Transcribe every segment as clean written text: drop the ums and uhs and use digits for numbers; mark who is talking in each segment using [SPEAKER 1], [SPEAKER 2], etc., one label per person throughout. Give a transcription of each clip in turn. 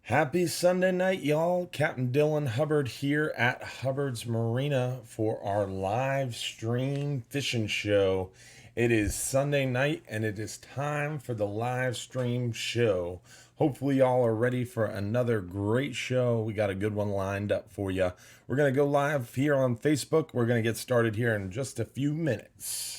[SPEAKER 1] Happy Sunday night, y'all. Captain Dylan Hubbard here at Hubbard's Marina for our live stream fishing show. It is Sunday night and it is time for the live stream show. Hopefully, y'all are ready for another great show. We got a good one lined up for you. We're going to go live here on Facebook. We're going to get started here in just a few minutes.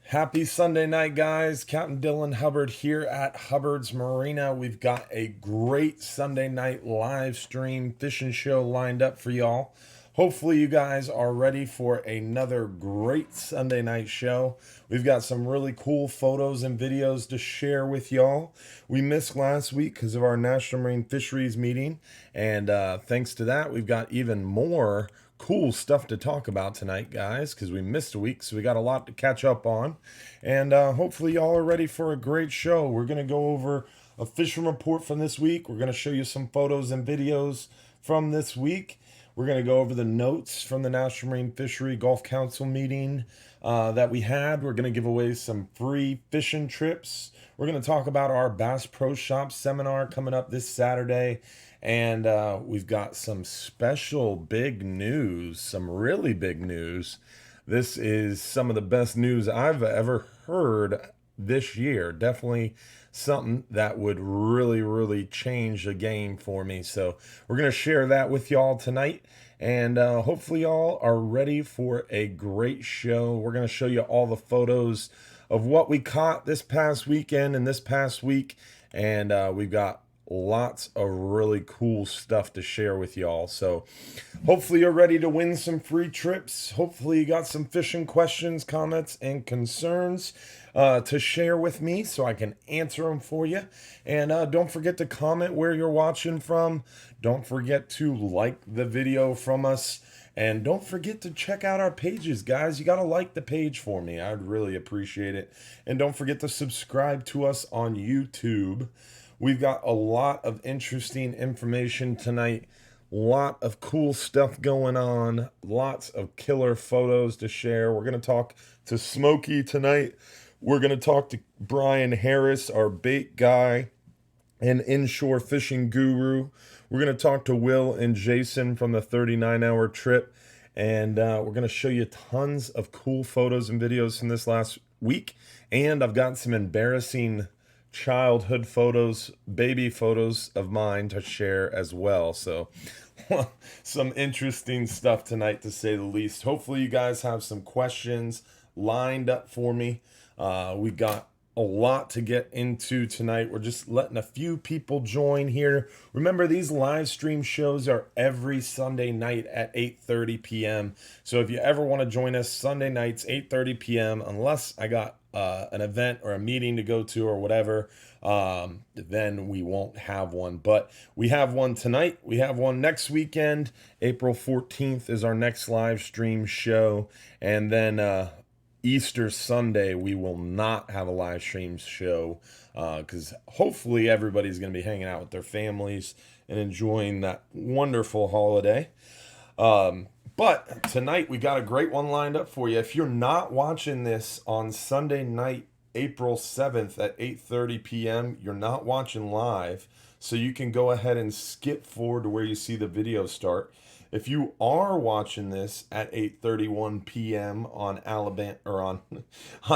[SPEAKER 1] Happy Sunday night, guys. Captain Dylan Hubbard here at Hubbard's Marina. We've got a great Sunday night live stream fishing show lined up for y'all. Hopefully, you guys are ready for another great Sunday night show. We've got some really cool photos and videos to share with y'all. We missed last week because of our National Marine Fisheries meeting, and thanks to that, we've got even more cool stuff to talk about tonight, guys, because we missed a week, so we got a lot to catch up on. And hopefully y'all are ready for a great show. We're going to go over a fishing report from this week. We're going to show you some photos and videos from this week. We're going to go over the notes from the National Marine Fishery Gulf Council meeting that we had. We're going to give away some free fishing trips. We're going to talk about our Bass Pro Shop seminar coming up this Saturday. And we've got some special big news, some really big news. This is some of the best news I've ever heard this year. Definitely something that would really change the game for me. So we're going to share that with y'all tonight. And hopefully y'all are ready for a great show. We're going to show you all the photos of what we caught this past weekend and this past week. And we've got lots of really cool stuff to share with y'all. So hopefully you're ready to win some free trips. Hopefully you got some fishing questions, comments, and concerns to share with me so I can answer them for you. And don't forget to comment where you're watching from. Don't forget to like the video from us. And don't forget to check out our pages, guys. You got to like the page for me. I'd really appreciate it. And don't forget to subscribe to us on YouTube. We've got a lot of interesting information tonight. Lot of cool stuff going on. Lots of killer photos to share. We're going to talk to Smokey tonight. We're going to talk to Brian Harris, our bait guy and inshore fishing guru. We're going to talk to Will and Jason from the 39-hour trip. And we're going to show you tons of cool photos and videos from this last week. And I've got some embarrassing childhood photos, baby photos of mine to share as well. So some interesting stuff tonight, to say the least. Hopefully you guys have some questions lined up for me. We got a lot to get into tonight. We're just letting a few people join here. Remember, these live stream shows are every Sunday night at 8:30 p.m. So if you ever want to join us Sunday nights, 8:30 p.m., unless I got an event or a meeting to go to or whatever, then we won't have one. But we have one tonight. We have one next weekend. April 14th is our next live stream show. And then Easter Sunday, we will not have a live stream show because hopefully everybody's going to be hanging out with their families and enjoying that wonderful holiday. But tonight we got a great one lined up for you. If you're not watching this on Sunday night, April 7th at 8:30 p.m., you're not watching live, so you can go ahead and skip forward to where you see the video start. If you are watching this at 8:31 p.m. on Alabama or on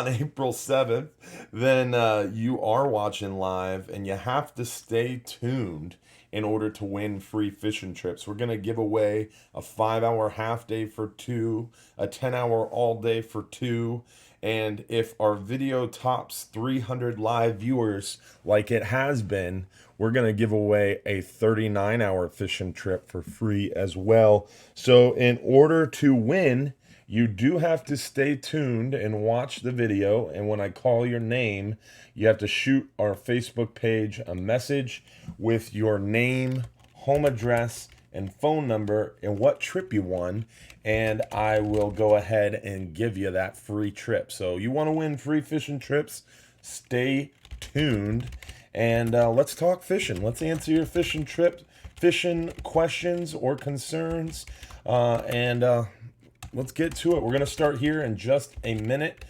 [SPEAKER 1] April 7th, then you are watching live, and you have to stay tuned in order to win free fishing trips. We're going to give away a 5-hour half day for 2, a 10-hour all day for 2, and if our video tops 300 live viewers like it has been, we're going to give away a 39-hour fishing trip for free as well. So in order to win, you do have to stay tuned and watch the video. And when I call your name, you have to shoot our Facebook page a message with your name, home address, and phone number and what trip you won. And I will go ahead and give you that free trip. So you want to win free fishing trips, stay tuned. And let's talk fishing. Let's answer your fishing questions or concerns. And let's get to it. We're going to start here in just a minute.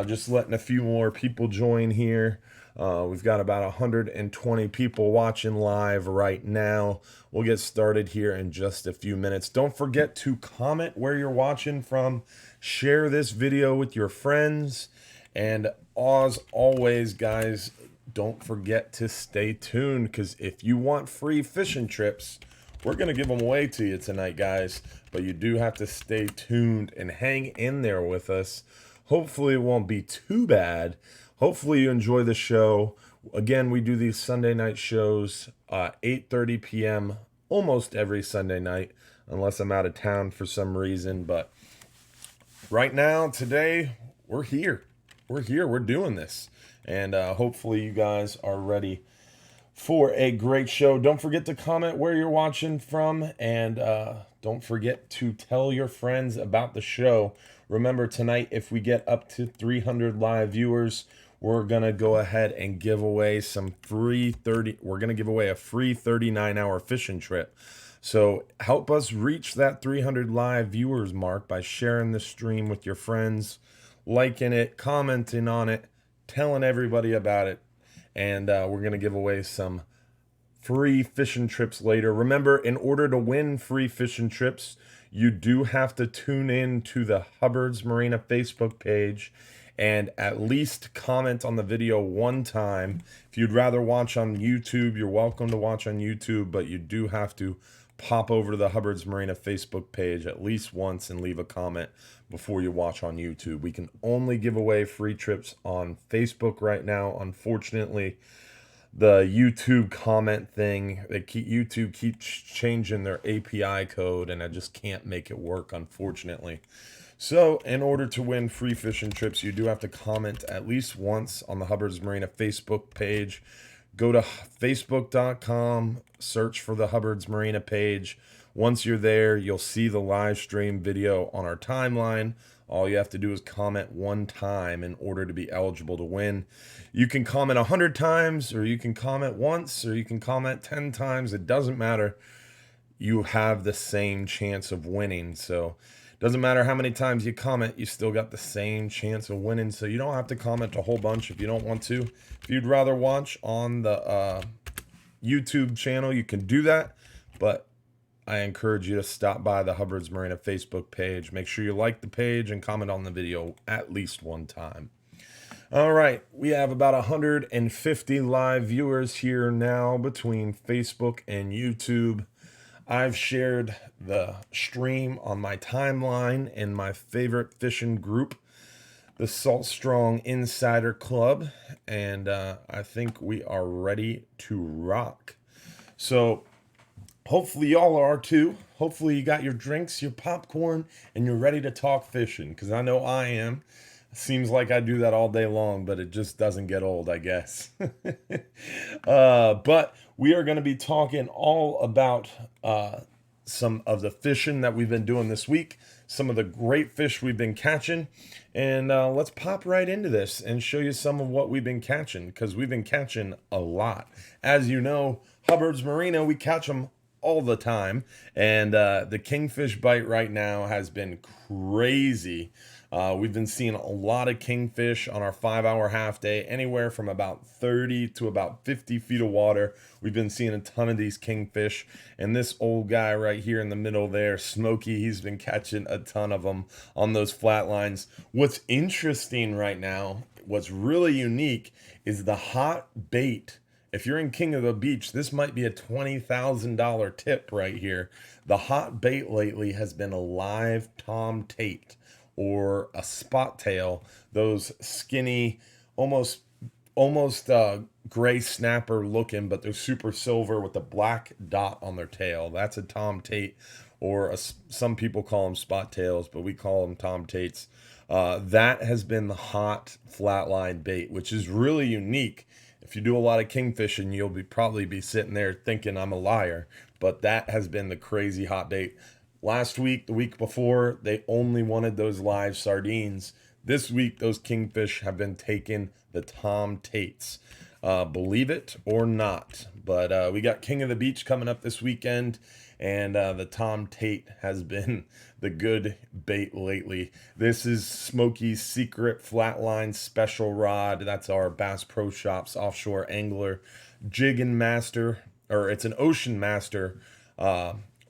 [SPEAKER 1] Just letting a few more people join here. We've got about 120 people watching live right now. We'll get started here in just a few minutes. Don't forget to comment where you're watching from. Share this video with your friends. And as always, guys, don't forget to stay tuned, because if you want free fishing trips, we're going to give them away to you tonight, guys. But you do have to stay tuned and hang in there with us. Hopefully it won't be too bad. Hopefully you enjoy the show. Again, we do these Sunday night shows, 8:30 p.m. almost every Sunday night, unless I'm out of town for some reason. But right now, today, we're here. We're doing this. And hopefully you guys are ready for a great show. Don't forget to comment where you're watching from, and don't forget to tell your friends about the show. Remember, tonight, if we get up to 300 live viewers, we're gonna go ahead and give away some free we're gonna give away a free 39-hour fishing trip. So help us reach that 300 live viewers mark by sharing the stream with your friends, liking it, commenting on it, telling everybody about it. And we're going to give away some free fishing trips later. Remember, in order to win free fishing trips, you do have to tune in to the Hubbard's Marina Facebook page and at least comment on the video one time. If you'd rather watch on YouTube, you're welcome to watch on YouTube, but you do have to pop over to the Hubbard's Marina Facebook page at least once and leave a comment before you watch on YouTube. We can only give away free trips on Facebook right now. Unfortunately, the YouTube comment thing, YouTube keeps changing their API code, and I just can't make it work, unfortunately. So in order to win free fishing trips, you do have to comment at least once on the Hubbard's Marina Facebook page. Go to facebook.com, search for the Hubbard's Marina page. Once you're there, you'll see the live stream video on our timeline. All you have to do is comment one time in order to be eligible to win. You can comment 100 times, or you can comment once, or you can comment 10 times. It doesn't matter. You have the same chance of winning. So it doesn't matter how many times you comment, you still got the same chance of winning. So you don't have to comment a whole bunch if you don't want to. If you'd rather watch on the YouTube channel, you can do that. But I encourage you to stop by the Hubbard's Marina Facebook page. Make sure you like the page and comment on the video at least one time. All right, we have about 150 live viewers here now between Facebook and YouTube. I've shared the stream on my timeline in my favorite fishing group, the Salt Strong Insider Club, and I think we are ready to rock. So hopefully y'all are too. Hopefully you got your drinks, your popcorn, and you're ready to talk fishing, because I know I am. Seems like I do that all day long, but it just doesn't get old, I guess. But we are going to be talking all about some of the fishing that we've been doing this week, some of the great fish we've been catching, and let's pop right into this and show you some of what we've been catching, because we've been catching a lot. As you know, Hubbard's Marina, we catch them all the time, and the kingfish bite right now has been crazy. We've been seeing a lot of kingfish on our 5-hour half day, anywhere from about 30 to about 50 feet of water. We've been seeing a ton of these kingfish, and this old guy right here in the middle there, Smokey, he's been catching a ton of them on those flat lines. What's interesting right now, what's really unique, is the hot bait. If you're in King of the Beach, this might be a $20,000 tip right here. The hot bait lately has been a live Tom Tate or a spot tail, those skinny, almost gray snapper looking, but they're super silver with a black dot on their tail. That's a Tom Tate, or some people call them spot tails, but we call them Tom Tates. That has been the hot flatline bait, which is really unique. If you do a lot of kingfishing, you'll probably be sitting there thinking I'm a liar, but that has been the crazy hot bait. Last week, the week before, they only wanted those live sardines. This week, those kingfish have been taking the Tom Tates. believe it or not. But we got King of the Beach coming up this weekend, and the Tom Tate has been the good bait lately. This is Smokey's Secret Flatline Special Rod. That's our Bass Pro Shops offshore angler jigging master, or it's an Ocean Master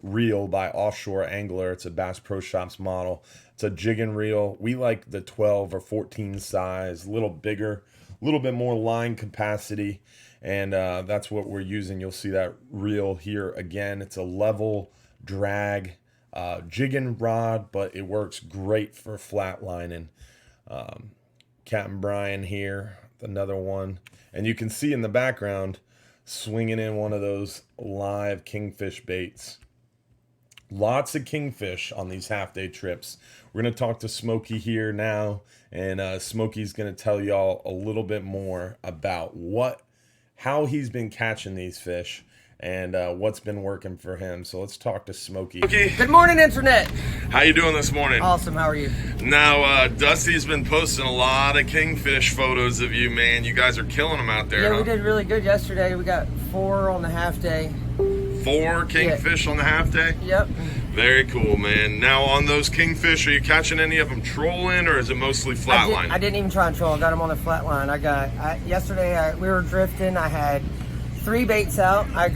[SPEAKER 1] reel by Offshore Angler. It's a Bass Pro Shops model. It's a jigging reel. We like the 12 or 14 size, a little bigger, a little bit more line capacity, and that's what we're using. You'll see that reel here again. It's a level drag jigging rod, but it works great for flatlining. Captain Brian here, another one, and you can see in the background swinging in one of those live kingfish baits. Lots of kingfish on these half-day trips. We're going to talk to Smokey here now, and Smokey's going to tell y'all a little bit more about how he's been catching these fish and what's been working for him. So let's talk to Smokey.
[SPEAKER 2] Okay.
[SPEAKER 3] Good morning, Internet.
[SPEAKER 2] How you doing this morning?
[SPEAKER 3] Awesome. How are you?
[SPEAKER 2] Now, Dusty's been posting a lot of kingfish photos of you, man. You guys are killing them out there,
[SPEAKER 3] Yeah,
[SPEAKER 2] huh?
[SPEAKER 3] we did really good yesterday. We got 4 on the half day.
[SPEAKER 2] 4 kingfish on the half day?
[SPEAKER 3] Yep.
[SPEAKER 2] Very cool, man. Now, on those kingfish, are you catching any of them trolling, or is it mostly flatline?
[SPEAKER 3] I didn't even try and troll. I got them on the flat line. Yesterday we were drifting. I had 3 baits out. I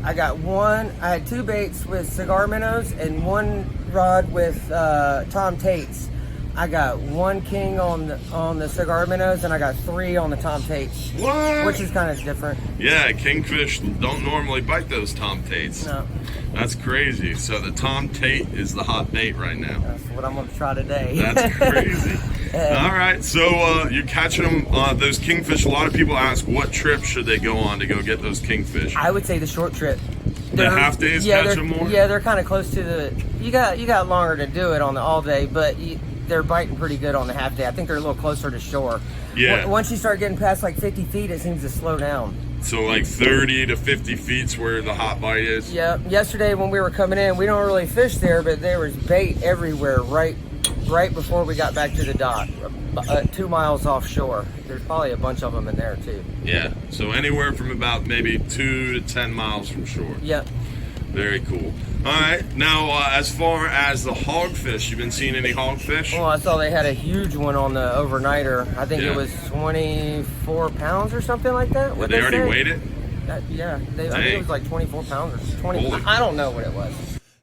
[SPEAKER 3] had 2 baits with cigar minnows and 1 rod with Tom Tates. I got 1 king on the cigar minnows, and I got 3 on the Tom Tates.
[SPEAKER 2] What?
[SPEAKER 3] Which is kind of different.
[SPEAKER 2] Yeah, kingfish don't normally bite those Tom Tates.
[SPEAKER 3] No.
[SPEAKER 2] That's crazy. So the Tom Tate is the hot bait right now.
[SPEAKER 3] That's what I'm going to try today.
[SPEAKER 2] That's crazy. All right, so you're catching them, those kingfish. A lot of people ask, what trip should they go on to go get those kingfish?
[SPEAKER 3] I would say the short trip.
[SPEAKER 2] The half days catch them more?
[SPEAKER 3] Yeah, they're kind of close to the. You got longer to do it on the all day, but they're biting pretty good on the half day. I think they're a little closer to shore.
[SPEAKER 2] Yeah.
[SPEAKER 3] Once you start getting past like 50 feet, it seems to slow down.
[SPEAKER 2] So like 30 to 50 feet's where the hot bite is?
[SPEAKER 3] Yeah. Yesterday when we were coming in, we don't really fish there, but there was bait everywhere right before we got back to the dock, 2 miles offshore. There's probably a bunch of them in there too.
[SPEAKER 2] Yeah. So anywhere from about maybe 2 to 10 miles from shore.
[SPEAKER 3] Yep.
[SPEAKER 2] Very cool. All right. Now, as far as the hogfish, you been seeing any hogfish?
[SPEAKER 3] Well, I saw they had a huge one on the overnighter. I think
[SPEAKER 2] Yeah.
[SPEAKER 3] it was 24 pounds or something like that.
[SPEAKER 2] Did they already weighed it?
[SPEAKER 3] I think it
[SPEAKER 2] Dang.
[SPEAKER 3] was like 24 pounds or 20.
[SPEAKER 2] Holy.
[SPEAKER 3] I don't know what it was.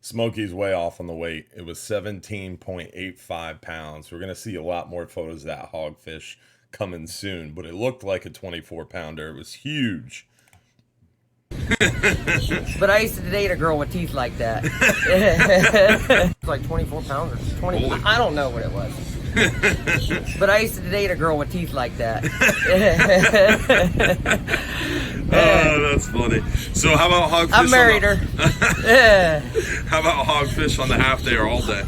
[SPEAKER 1] Smokey's way off on the weight. It was 17.85 pounds. We're going to see a lot more photos of that hogfish coming soon, but it looked like a 24 pounder. It was huge.
[SPEAKER 3] But I used to date a girl with teeth like that. It's like 24 pounds or 20.
[SPEAKER 2] Holy.
[SPEAKER 3] I don't know what it was. But I used to date a girl with teeth like that.
[SPEAKER 2] Oh, that's funny. So how about hogfish?
[SPEAKER 3] I married her.
[SPEAKER 2] How about hogfish on the half day or all day?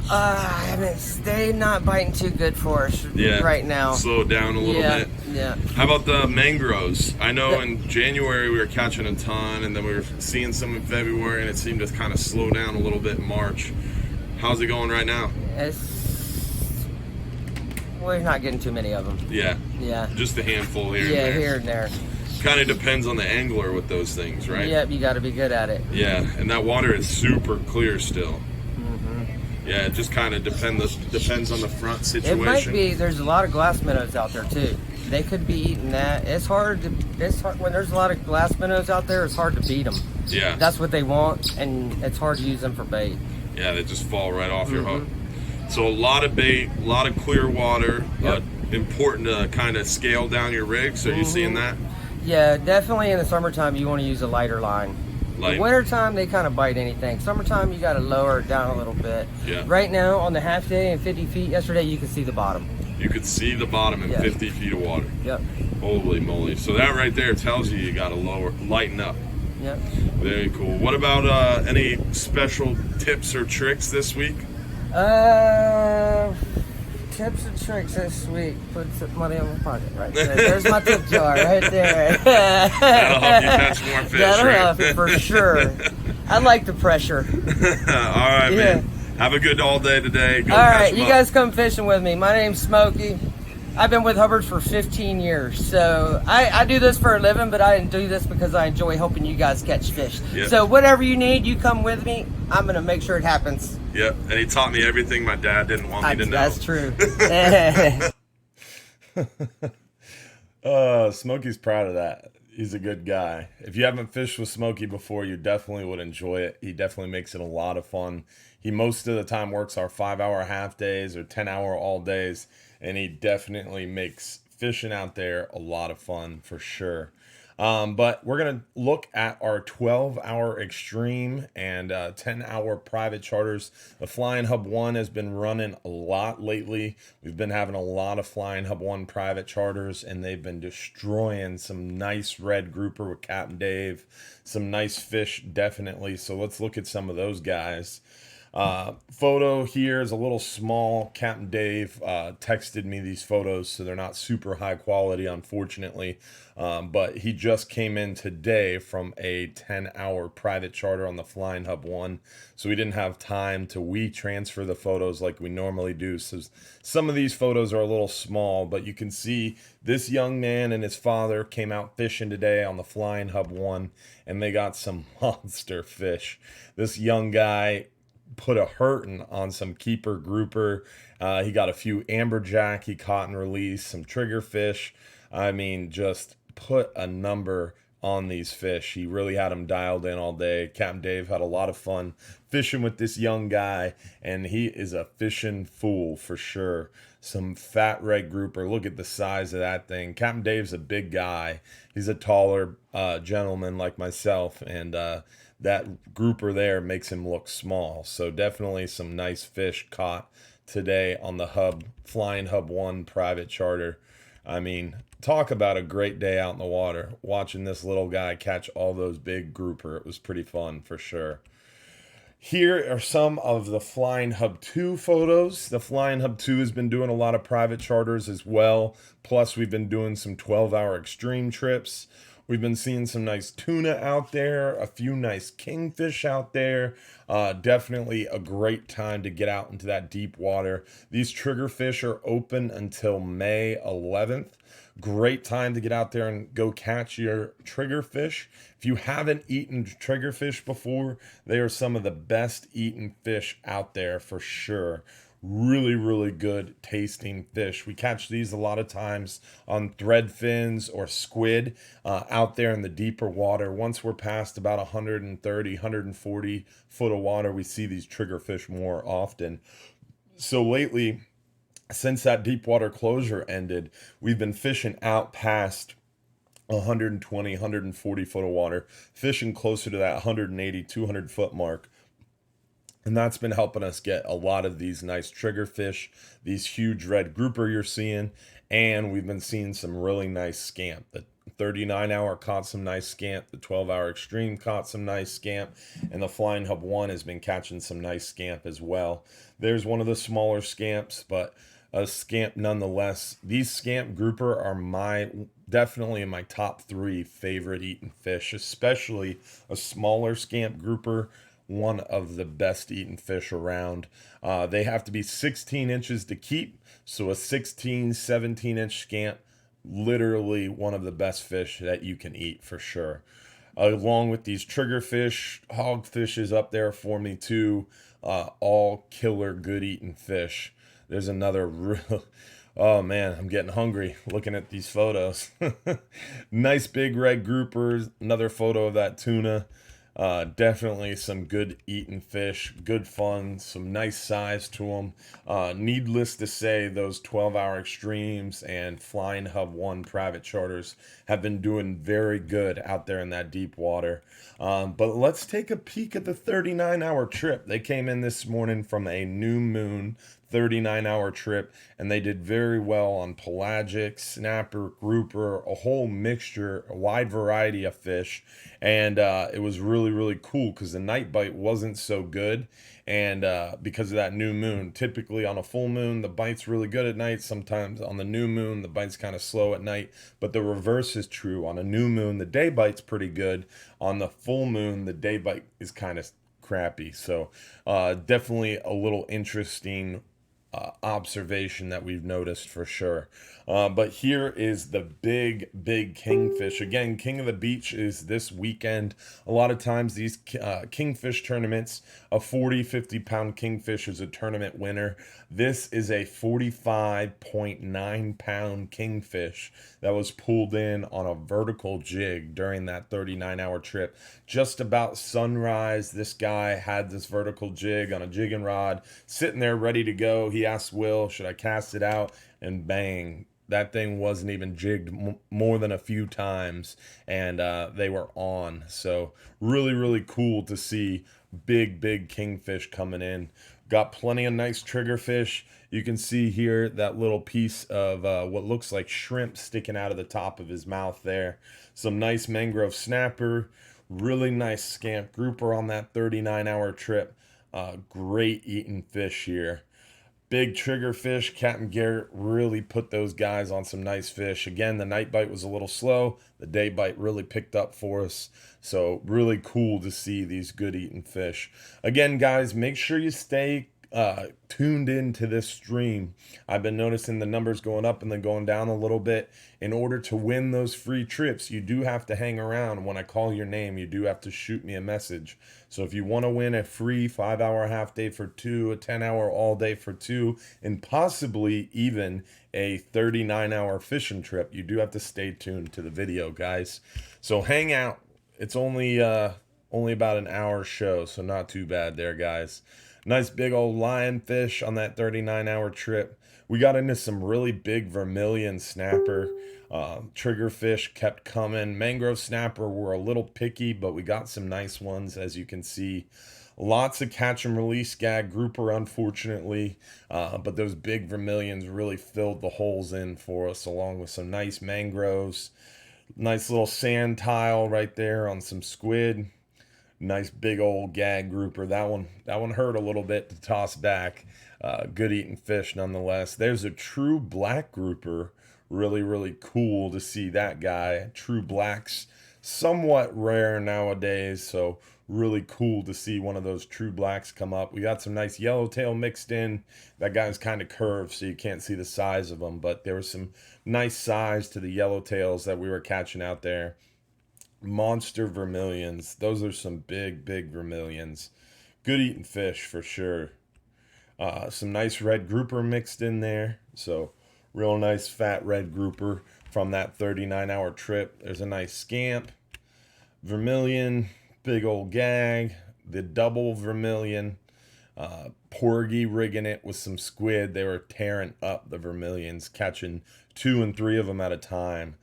[SPEAKER 3] They're not biting too good for us right now.
[SPEAKER 2] Slow it down a little bit.
[SPEAKER 3] Yeah.
[SPEAKER 2] How about the mangroves? I know in January we were catching a ton, and then we were seeing some in February, and it seemed to kind of slow down a little bit in March. How's it going right now?
[SPEAKER 3] We're not getting too many of them.
[SPEAKER 2] Yeah.
[SPEAKER 3] Yeah.
[SPEAKER 2] Just a handful here.
[SPEAKER 3] Yeah,
[SPEAKER 2] and there.
[SPEAKER 3] here and there.
[SPEAKER 2] Kind of depends on the angler with those things, right?
[SPEAKER 3] Yep, you got to be good at it.
[SPEAKER 2] Yeah, and that water is super clear still. Yeah, it just kind of depends on the front situation.
[SPEAKER 3] It might be. There's a lot of glass minnows out there too. They could be eating that. It's hard when there's a lot of glass minnows out there. It's hard to beat them.
[SPEAKER 2] Yeah.
[SPEAKER 3] That's what they want, and it's hard to use them for bait.
[SPEAKER 2] Yeah, they just fall right off your hook. So a lot of bait, a lot of clear water.
[SPEAKER 3] Yep.
[SPEAKER 2] Important to kind of scale down your rig. So you seeing that?
[SPEAKER 3] Yeah, definitely in the summertime you want to use a lighter line.
[SPEAKER 2] Light.
[SPEAKER 3] The wintertime they kind of bite anything. Summertime you got to lower it down a little bit.
[SPEAKER 2] Yeah.
[SPEAKER 3] Right now on the half day and 50 feet yesterday you can see the bottom.
[SPEAKER 2] You could see the bottom in
[SPEAKER 3] Yeah.
[SPEAKER 2] 50 feet of water.
[SPEAKER 3] Yep.
[SPEAKER 2] Holy moly. So that right there tells you got to lighten up.
[SPEAKER 3] Yep.
[SPEAKER 2] Very cool. What about any special tips or tricks this week?
[SPEAKER 3] Tips and tricks this week. Put some money in my pocket right there. There's my tip jar right there.
[SPEAKER 2] That'll help you catch more fish,
[SPEAKER 3] That'll
[SPEAKER 2] right?
[SPEAKER 3] help it for sure. I like the pressure.
[SPEAKER 2] All right, man. Have a good all day today. Go
[SPEAKER 3] All
[SPEAKER 2] catch
[SPEAKER 3] right,
[SPEAKER 2] 'em
[SPEAKER 3] you
[SPEAKER 2] up.
[SPEAKER 3] guys come fishing with me. My name's Smokey. I've been with Hubbard for 15 years. So I do this for a living, but I do this because I enjoy helping you guys catch fish.
[SPEAKER 2] Yep.
[SPEAKER 3] So whatever you need, you come with me. I'm going to make sure it happens.
[SPEAKER 2] Yep, and he taught me everything my dad didn't want me to know.
[SPEAKER 3] That's true.
[SPEAKER 1] Smokey's proud of that. He's a good guy. If you haven't fished with Smokey before, you definitely would enjoy it. He definitely makes it a lot of fun. He most of the time works our 5-hour half days or 10-hour all days, and he definitely makes fishing out there a lot of fun for sure. But we're going to look at our 12-hour extreme and 10-hour private charters. The Flying Hub 1 has been running a lot lately. We've been having a lot of Flying Hub 1 private charters, and they've been destroying some nice red grouper with Captain Dave. Some nice fish, definitely. So let's look at some of those guys. Photo here is a little small. Captain Dave texted me these photos, so they're not super high quality, unfortunately. But he just came in today from a 10-hour private charter on the Flying Hub 1, so we didn't have time to transfer the photos like we normally do. So some of these photos are a little small, but you can see this young man and his father came out fishing today on the Flying Hub 1, and they got some monster fish. This young guy put a hurting on some keeper grouper. He got a few amberjack he caught and released, some triggerfish. I mean, just put a number on these fish. He really had them dialed in all day. Captain Dave had a lot of fun fishing with this young guy, and he is a fishing fool for sure. Some fat red grouper. Look at the size of that thing. Captain Dave's a big guy. He's a taller gentleman like myself, and that grouper there makes him look small. So definitely some nice fish caught today on the Flying Hub 1 private charter. I mean, talk about a great day out in the water. Watching this little guy catch all those big grouper. It was pretty fun for sure. Here are some of the Flying Hub 2 photos. The Flying Hub 2 has been doing a lot of private charters as well. Plus, we've been doing some 12-hour extreme trips. We've been seeing some nice tuna out there, a few nice kingfish out there. Definitely a great time to get out into that deep water. These triggerfish are open until May 11th. Great time to get out there and go catch your triggerfish. If you haven't eaten triggerfish before, they are some of the best eaten fish out there for sure. Really, really good tasting fish. We catch these a lot of times on thread fins or squid out there in the deeper water. Once we're past about 130, 140 foot of water, we see these triggerfish more often. So lately, since that deep water closure ended, we've been fishing out past 120, 140 foot of water, fishing closer to that 180, 200 foot mark. And that's been helping us get a lot of these nice triggerfish, these huge red grouper you're seeing, and we've been seeing some really nice scamp. The 39-hour caught some nice scamp, the 12-hour extreme caught some nice scamp, and the Flying Hub 1 has been catching some nice scamp as well. There's one of the smaller scamps, but a scamp nonetheless. These scamp grouper are definitely in my top 3 favorite eaten fish, especially a smaller scamp grouper. One of the best eaten fish around. They have to be 16 inches to keep, so a 16, 17-inch scamp, literally one of the best fish that you can eat for sure. Along with these triggerfish, hogfish is up there for me too. All killer good eating fish. There's another real... Oh man, I'm getting hungry looking at these photos. Nice big red groupers. Another photo of that tuna. Definitely some good eating fish, good fun, some nice size to them. Needless to say, those 12-hour extremes and Flying Hub 1 private charters have been doing very good out there in that deep water. But let's take a peek at the 39-hour trip. They came in this morning from a new moon 39-hour trip, and they did very well on pelagic, snapper, grouper, a whole mixture, a wide variety of fish. And it was really, really cool because the night bite wasn't so good. And because of that new moon, typically on a full moon, the bite's really good at night. Sometimes on the new moon, the bite's kind of slow at night. But the reverse is true. On a new moon, the day bite's pretty good. On the full moon, the day bite is kind of crappy. So definitely a little interesting observation that we've noticed for sure. But here is the big kingfish. Again, King of the Beach is this weekend. A lot of times these kingfish tournaments, a 40, 50-pound kingfish is a tournament winner. This is a 45.9-pound kingfish that was pulled in on a vertical jig during that 39-hour trip. Just about sunrise, this guy had this vertical jig on a jigging rod, sitting there ready to go. He asked Will, should I cast it out? And bang, that thing wasn't even jigged more than a few times, and they were on. So really cool to see big kingfish coming in. Got plenty of nice triggerfish. You can see here that little piece of what looks like shrimp sticking out of the top of his mouth there. Some nice mangrove snapper. Really nice scamp grouper on that 39-hour trip. Great eating fish here. Big trigger fish. Captain Garrett really put those guys on some nice fish. Again, the night bite was a little slow. The day bite really picked up for us. So really cool to see these good eating fish. Again, guys, make sure you stay tuned into this stream. I've been noticing the numbers going up and then going down a little bit. In order to win those free trips, you do have to hang around. When I call your name, you do have to shoot me a message. So if you want to win a free 5-hour half day for 2, a 10-hour all day for 2, and possibly even a 39-hour fishing trip, you do have to stay tuned to the video, guys. So hang out. It's only about an hour show, so not too bad there, guys. Nice big old lionfish on that 39-hour trip. We got into some really big vermilion snapper. Triggerfish kept coming. Mangrove snapper were a little picky, but we got some nice ones, as you can see. Lots of catch and release gag grouper, unfortunately, but those big vermilions really filled the holes in for us, along with some nice mangroves. Nice little sand tile right there on some squid. Nice big old gag grouper. That one hurt a little bit to toss back. Good eating fish nonetheless. There's a true black grouper. Really cool to see that guy. True blacks, somewhat rare nowadays, so really cool to see one of those true blacks come up. We got some nice yellowtail mixed in. That guy's kind of curved, so you can't see the size of him, but there was some nice size to the yellowtails that we were catching out there. Monster vermilions. Those are some big vermilions. Good eating fish for sure. Some nice red grouper mixed in there. So real nice fat red grouper from that 39-hour trip. There's a nice scamp. Vermilion. Big old gag. The double vermilion. Porgy rigging it with some squid. They were tearing up the vermilions, catching 2 and 3 of them at a time.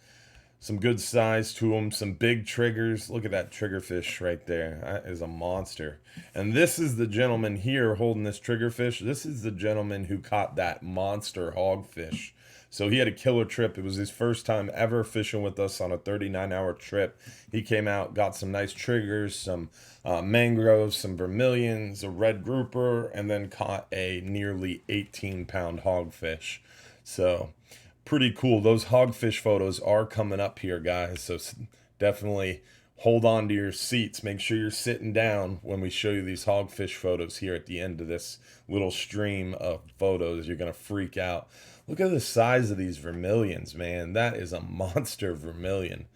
[SPEAKER 1] Some good size to them, some big triggers. Look at that triggerfish right there. That is a monster. And this is the gentleman here holding this triggerfish. This is the gentleman who caught that monster hogfish. So he had a killer trip. It was his first time ever fishing with us on a 39-hour trip. He came out, got some nice triggers, some mangroves, some vermilions, a red grouper, and then caught a nearly 18-pound hogfish. So pretty cool. Those hogfish photos are coming up here, guys, so definitely hold on to your seats. Make sure you're sitting down when we show you these hogfish photos here at the end of this little stream of photos. You're gonna freak out. Look at the size of these vermilions, man. That is a monster vermilion.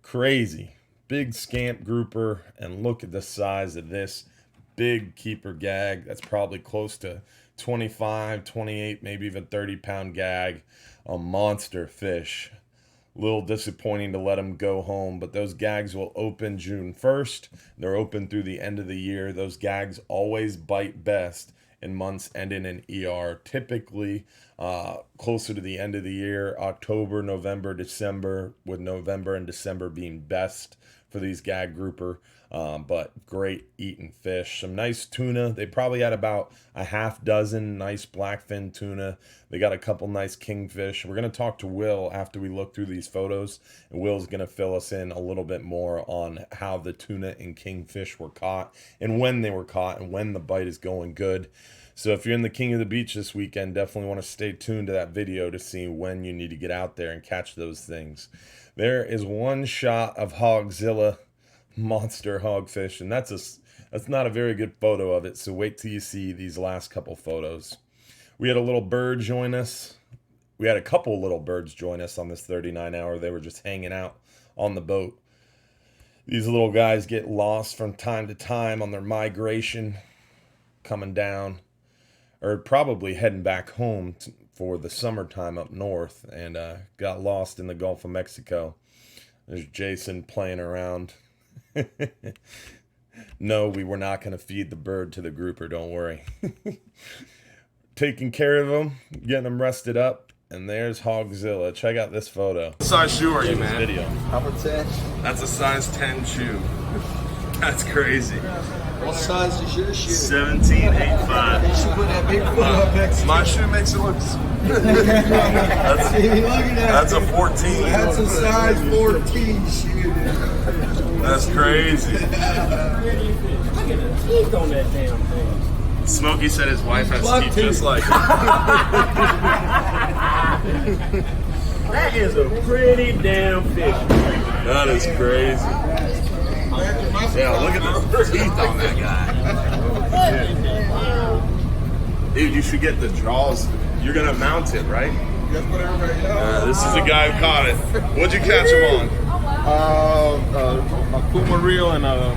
[SPEAKER 1] Crazy. Big scamp grouper, and look at the size of this big keeper gag. That's probably close to 25, 28, maybe even 30-pound gag. A monster fish. A little disappointing to let them go home, but those gags will open June 1st. They're open through the end of the year. Those gags always bite best in months ending in ER. Typically closer to the end of the year, October, November, December, with November and December being best for these gag grouper. But great eating fish. Some nice tuna. They probably had about a half dozen nice blackfin tuna. They got a couple nice kingfish. We're going to talk to Will after we look through these photos, and Will's going to fill us in a little bit more on how the tuna and kingfish were caught and when they were caught and when the bite is going good. So if you're in the King of the Beach this weekend, definitely want to stay tuned to that video to see when you need to get out there and catch those things. There is one shot of Hogzilla, monster hogfish, and that's not a very good photo of it, so wait till you see these last couple photos. We had a little bird join us. We had a couple little birds join us on this 39 hour. They were just hanging out on the boat. These little guys get lost from time to time on their migration, coming down, or probably heading back home for the summertime up north, and got lost in the Gulf of Mexico. There's Jason playing around. No, we were not going to feed the bird to the grouper, don't worry. Taking care of them, getting them rested up, and there's Hogzilla. Check out this photo.
[SPEAKER 2] What size shoe are you, man?
[SPEAKER 1] Video.
[SPEAKER 4] Hubbard 10.
[SPEAKER 2] That's a size 10 shoe. That's crazy.
[SPEAKER 4] What size is your shoe?
[SPEAKER 2] 17.85.
[SPEAKER 4] You should put that big foot up next to
[SPEAKER 2] My shoe makes it look. That's a 14.
[SPEAKER 4] That's a size 14 shoe.
[SPEAKER 2] That's crazy.
[SPEAKER 5] Look at the teeth on that damn thing.
[SPEAKER 2] Smokey said his wife has teeth just like him.
[SPEAKER 5] That is a pretty damn fish.
[SPEAKER 2] That is crazy. Yeah, look at the teeth on that guy. Dude, you should get the jaws. You're gonna mount it, right? This is the guy who caught it. What'd you catch him on?
[SPEAKER 6] A Puma reel and a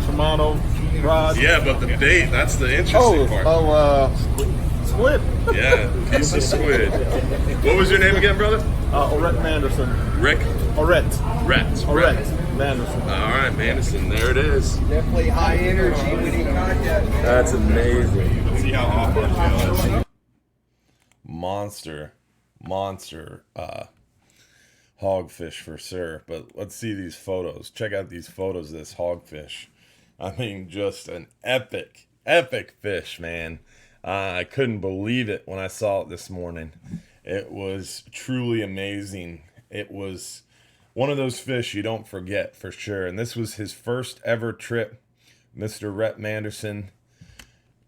[SPEAKER 6] Shimano rod.
[SPEAKER 2] Yeah, but the bait, that's the interesting part.
[SPEAKER 6] Squid.
[SPEAKER 2] Yeah, piece of squid. What was your name again, brother?
[SPEAKER 6] Orette Manderson.
[SPEAKER 2] Rick?
[SPEAKER 6] Orette
[SPEAKER 2] Rhett.
[SPEAKER 6] Manderson.
[SPEAKER 2] All right, Manderson, there it is.
[SPEAKER 4] Definitely high energy when he caught that.
[SPEAKER 2] That's amazing. Let's see how off our tail is.
[SPEAKER 1] Monster hogfish for sure. But let's see these photos. Check out these photos of this hogfish. I mean, just an epic fish, man. I couldn't believe it when I saw it this morning. It was truly amazing. It was one of those fish you don't forget for sure. And this was his first ever trip. Mr. Rhett Manderson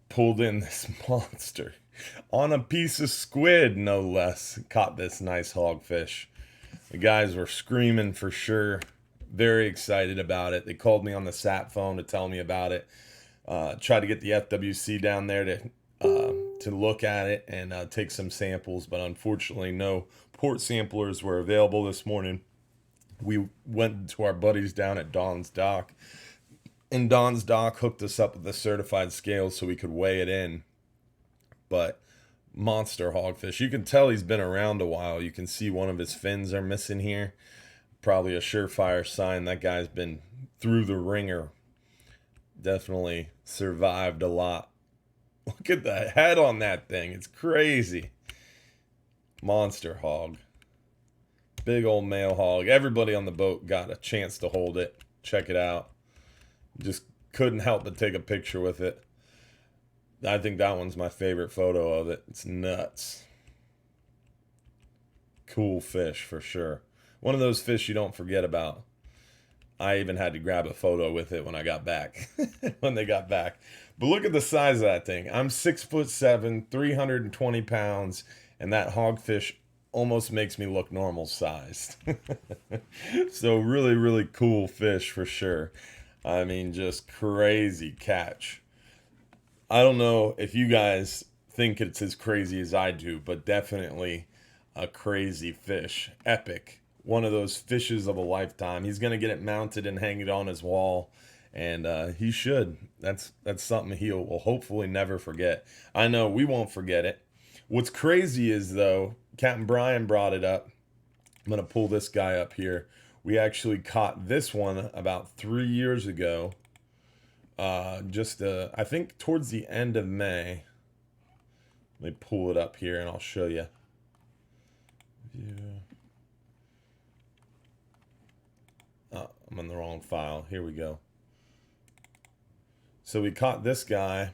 [SPEAKER 1] pulled in this monster on a piece of squid, no less. Caught this nice hogfish. The guys were screaming for sure. Very excited about it. They called me on the sat phone to tell me about it. Tried to get the FWC down there to look at it and take some samples, but unfortunately no port samplers were available this morning. We went to our buddies down at Don's Dock, and Don's Dock hooked us up with the certified scales so we could weigh it in. But monster hogfish. You can tell he's been around a while. You can see one of his fins are missing here. Probably a surefire sign that guy's been through the ringer. Definitely survived a lot. Look at the head on that thing. It's crazy. Monster hog. Big old male hog. Everybody on the boat got a chance to hold it. Check it out. Just couldn't help but take a picture with it. I think that one's my favorite photo of it. It's nuts. Cool fish for sure. One of those fish you don't forget about. I even had to grab a photo with it when I got back. When they got back. But look at the size of that thing. I'm 6'7", 320 pounds, and that hogfish almost makes me look normal sized. So really, really cool fish for sure. I mean, just crazy catch. I don't know if you guys think it's as crazy as I do, but definitely a crazy fish. Epic. One of those fishes of a lifetime. He's going to get it mounted and hang it on his wall, and he should. That's something he will hopefully never forget. I know we won't forget it. What's crazy is, though, Captain Brian brought it up. I'm going to pull this guy up here. We actually caught this one about 3 years ago. I think towards the end of May. Let me pull it up here and I'll show you. Oh, I'm in the wrong file. Here we go. So we caught this guy.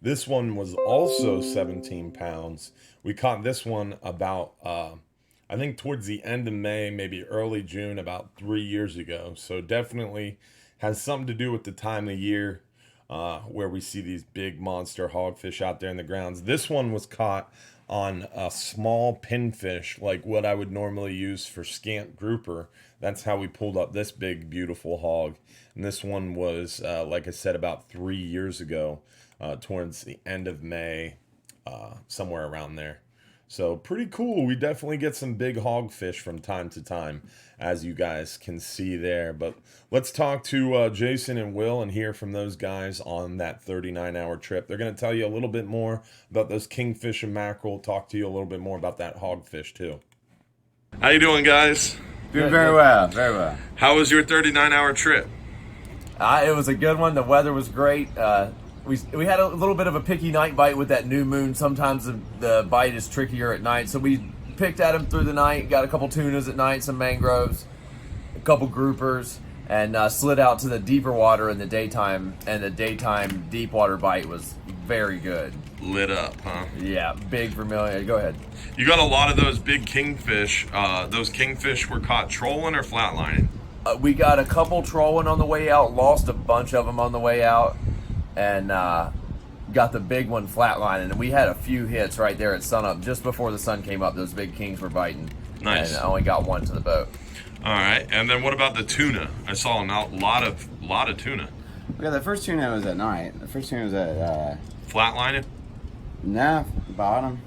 [SPEAKER 1] This one was also 17 pounds. We caught this one about, I think towards the end of May, maybe early June, about 3 years ago. So definitely has something to do with the time of year where we see these big monster hogfish out there in the grounds. This one was caught on a small pinfish, like what I would normally use for scamp grouper. That's how we pulled up this big, beautiful hog. And this one was, like I said, about 3 years ago, towards the end of May, somewhere around there. So pretty cool. We definitely get some big hogfish from time to time, as you guys can see there. But let's talk to Jason and Will and hear from those guys on that 39-hour trip. They're going to tell you a little bit more about those kingfish and mackerel, talk to you a little bit more about that hogfish too.
[SPEAKER 2] How you doing, guys?
[SPEAKER 7] Doing very well, very well.
[SPEAKER 2] How was your 39-hour trip?
[SPEAKER 7] It was a good one. The weather was great. We had a little bit of a picky night bite with that new moon. Sometimes the bite is trickier at night, so we picked at them through the night. Got a couple tunas at night, some mangroves, a couple groupers, and slid out to the deeper water in the daytime. And the daytime deep water bite was very good.
[SPEAKER 2] Lit up, huh?
[SPEAKER 7] Yeah, big vermilion. Go ahead.
[SPEAKER 2] You got a lot of those big kingfish. Those kingfish were caught trolling or flatlining?
[SPEAKER 7] We got a couple trolling on the way out. Lost a bunch of them on the way out. And got the big one flatlining, and we had a few hits right there at sunup just before the sun came up. Those big kings were biting.
[SPEAKER 2] Nice.
[SPEAKER 7] And I only got one to the boat.
[SPEAKER 2] All right, and then what about the tuna? I saw a lot of tuna.
[SPEAKER 8] Yeah, the first tuna was at night. The first tuna was at
[SPEAKER 2] Flatlining?
[SPEAKER 8] bottom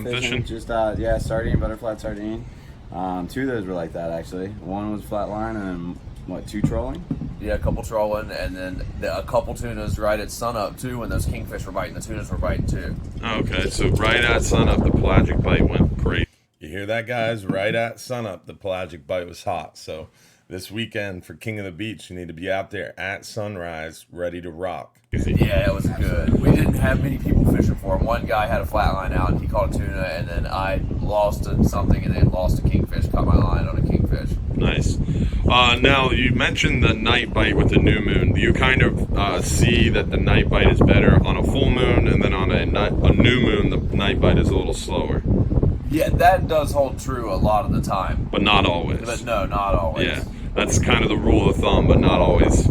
[SPEAKER 2] Fishing?
[SPEAKER 8] Just sardine, butterfly sardine. Two of those were like that actually. One was flatline, and then two trolling.
[SPEAKER 7] Yeah, a couple trolling, and then a couple tunas right at sunup too. When those kingfish were biting, the tunas were biting too.
[SPEAKER 2] Okay, so right at sunup, the pelagic bite went great.
[SPEAKER 1] You hear that, guys? Right at sunup, the pelagic bite was hot. So this weekend for King of the Beach, you need to be out there at sunrise, ready to rock.
[SPEAKER 7] Yeah, it was good. We didn't have many people fishing for him. One guy had a flatline out, and he caught a tuna, and then I lost something, and then lost a kingfish. Caught my line on a kingfish.
[SPEAKER 2] Nice. Now, you mentioned the night bite with the new moon. Do you kind of see that the night bite is better on a full moon, and then on a new moon, the night bite is a little slower?
[SPEAKER 7] Yeah, that does hold true a lot of the time.
[SPEAKER 2] But not always.
[SPEAKER 7] But no, not always.
[SPEAKER 2] Yeah, that's kind of the rule of thumb, but not always.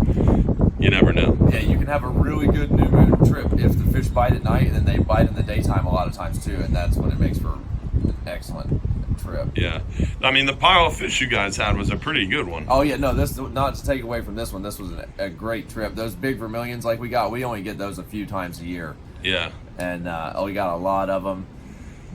[SPEAKER 2] You never know.
[SPEAKER 7] Yeah, you can have a really good new moon trip if the fish bite at night, and then they bite in the daytime a lot of times too, and that's what it makes for an excellent trip.
[SPEAKER 2] Yeah. I mean, the pile of fish you guys had was a pretty good one.
[SPEAKER 7] Oh yeah, no, this not to take away from this one. This was a great trip. Those big vermilions like we got, we only get those a few times a year.
[SPEAKER 2] Yeah.
[SPEAKER 7] And we got a lot of them.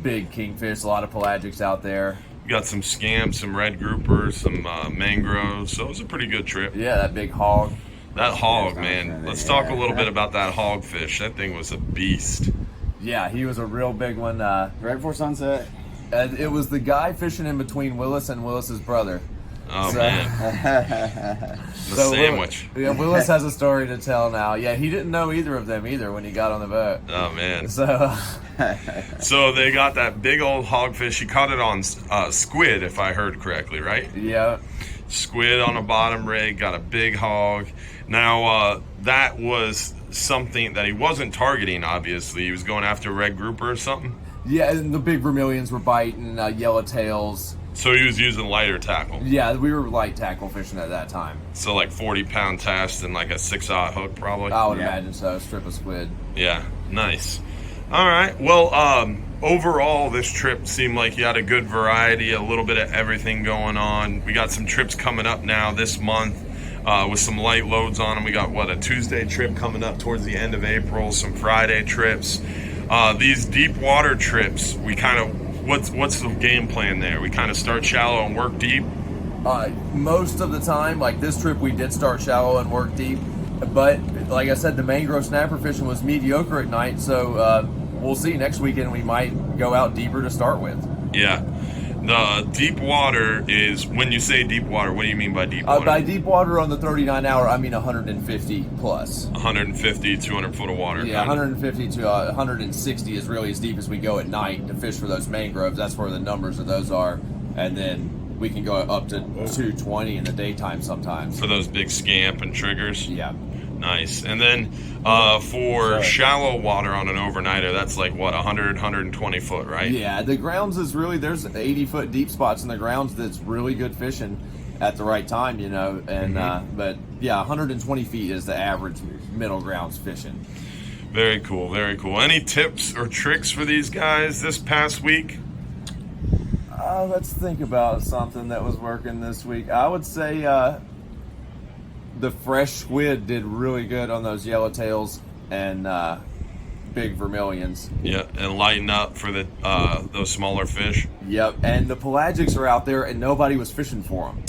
[SPEAKER 7] Big kingfish, a lot of pelagics out there.
[SPEAKER 2] You got some scamps, some red groupers, some mangroves. So it was a pretty good trip.
[SPEAKER 7] Yeah, that big hog.
[SPEAKER 2] That hog, man. Let's talk a little bit about that hogfish. That thing was a beast.
[SPEAKER 7] Yeah, he was a real big one.
[SPEAKER 8] Right before sunset.
[SPEAKER 7] And it was the guy fishing in between Willis and Willis's brother.
[SPEAKER 2] Oh, man. The sandwich.
[SPEAKER 7] Willis has a story to tell now. Yeah, he didn't know either of them either when he got on the boat.
[SPEAKER 2] Oh, man.
[SPEAKER 7] So
[SPEAKER 2] they got that big old hogfish. He caught it on squid, if I heard correctly, right?
[SPEAKER 7] Yeah.
[SPEAKER 2] Squid on a bottom rig, got a big hog. Now, that was something that he wasn't targeting, obviously. He was going after a red grouper or something.
[SPEAKER 7] Yeah, and the big vermilions were biting, yellowtails.
[SPEAKER 2] So he was using lighter tackle.
[SPEAKER 7] Yeah, we were light tackle fishing at that time.
[SPEAKER 2] So like 40-pound test and like a 6-aught hook, probably.
[SPEAKER 7] I would imagine so. Strip of squid.
[SPEAKER 2] Yeah, nice. All right. Well, overall, this trip seemed like you had a good variety, a little bit of everything going on. We got some trips coming up now this month with some light loads on them. We got a Tuesday trip coming up towards the end of April. Some Friday trips. These deep water trips, we kind of. What's the game plan there? We kind of start shallow and work deep?
[SPEAKER 7] Most of the time, like this trip, we did start shallow and work deep. But like I said, the mangrove snapper fishing was mediocre at night. So we'll see. Next weekend, we might go out deeper to start with.
[SPEAKER 2] Yeah. The deep water is, when you say deep water, what do you mean by deep water?
[SPEAKER 7] By deep water on the 39-hour, I mean 150 plus.
[SPEAKER 2] 150, 200 foot of water.
[SPEAKER 7] Yeah, 150 to 160 is really as deep as we go at night to fish for those mangroves. That's where the numbers of those are. And then we can go up to 220 in the daytime sometimes.
[SPEAKER 2] For those big scamp and triggers?
[SPEAKER 7] Yeah.
[SPEAKER 2] Nice. And then for shallow water on an overnighter, that's like, 100, 120 foot, right?
[SPEAKER 7] Yeah, the grounds is really, there's 80-foot deep spots in the grounds that's really good fishing at the right time, and but yeah, 120 feet is the average middle grounds fishing.
[SPEAKER 2] Very cool, very cool. Any tips or tricks for these guys this past week?
[SPEAKER 7] Let's think about something that was working this week. I would say the fresh squid did really good on those yellowtails, and big vermilions.
[SPEAKER 2] Yeah, and lighten up for the those smaller fish.
[SPEAKER 7] Yep, and the pelagics are out there, and nobody was fishing for them.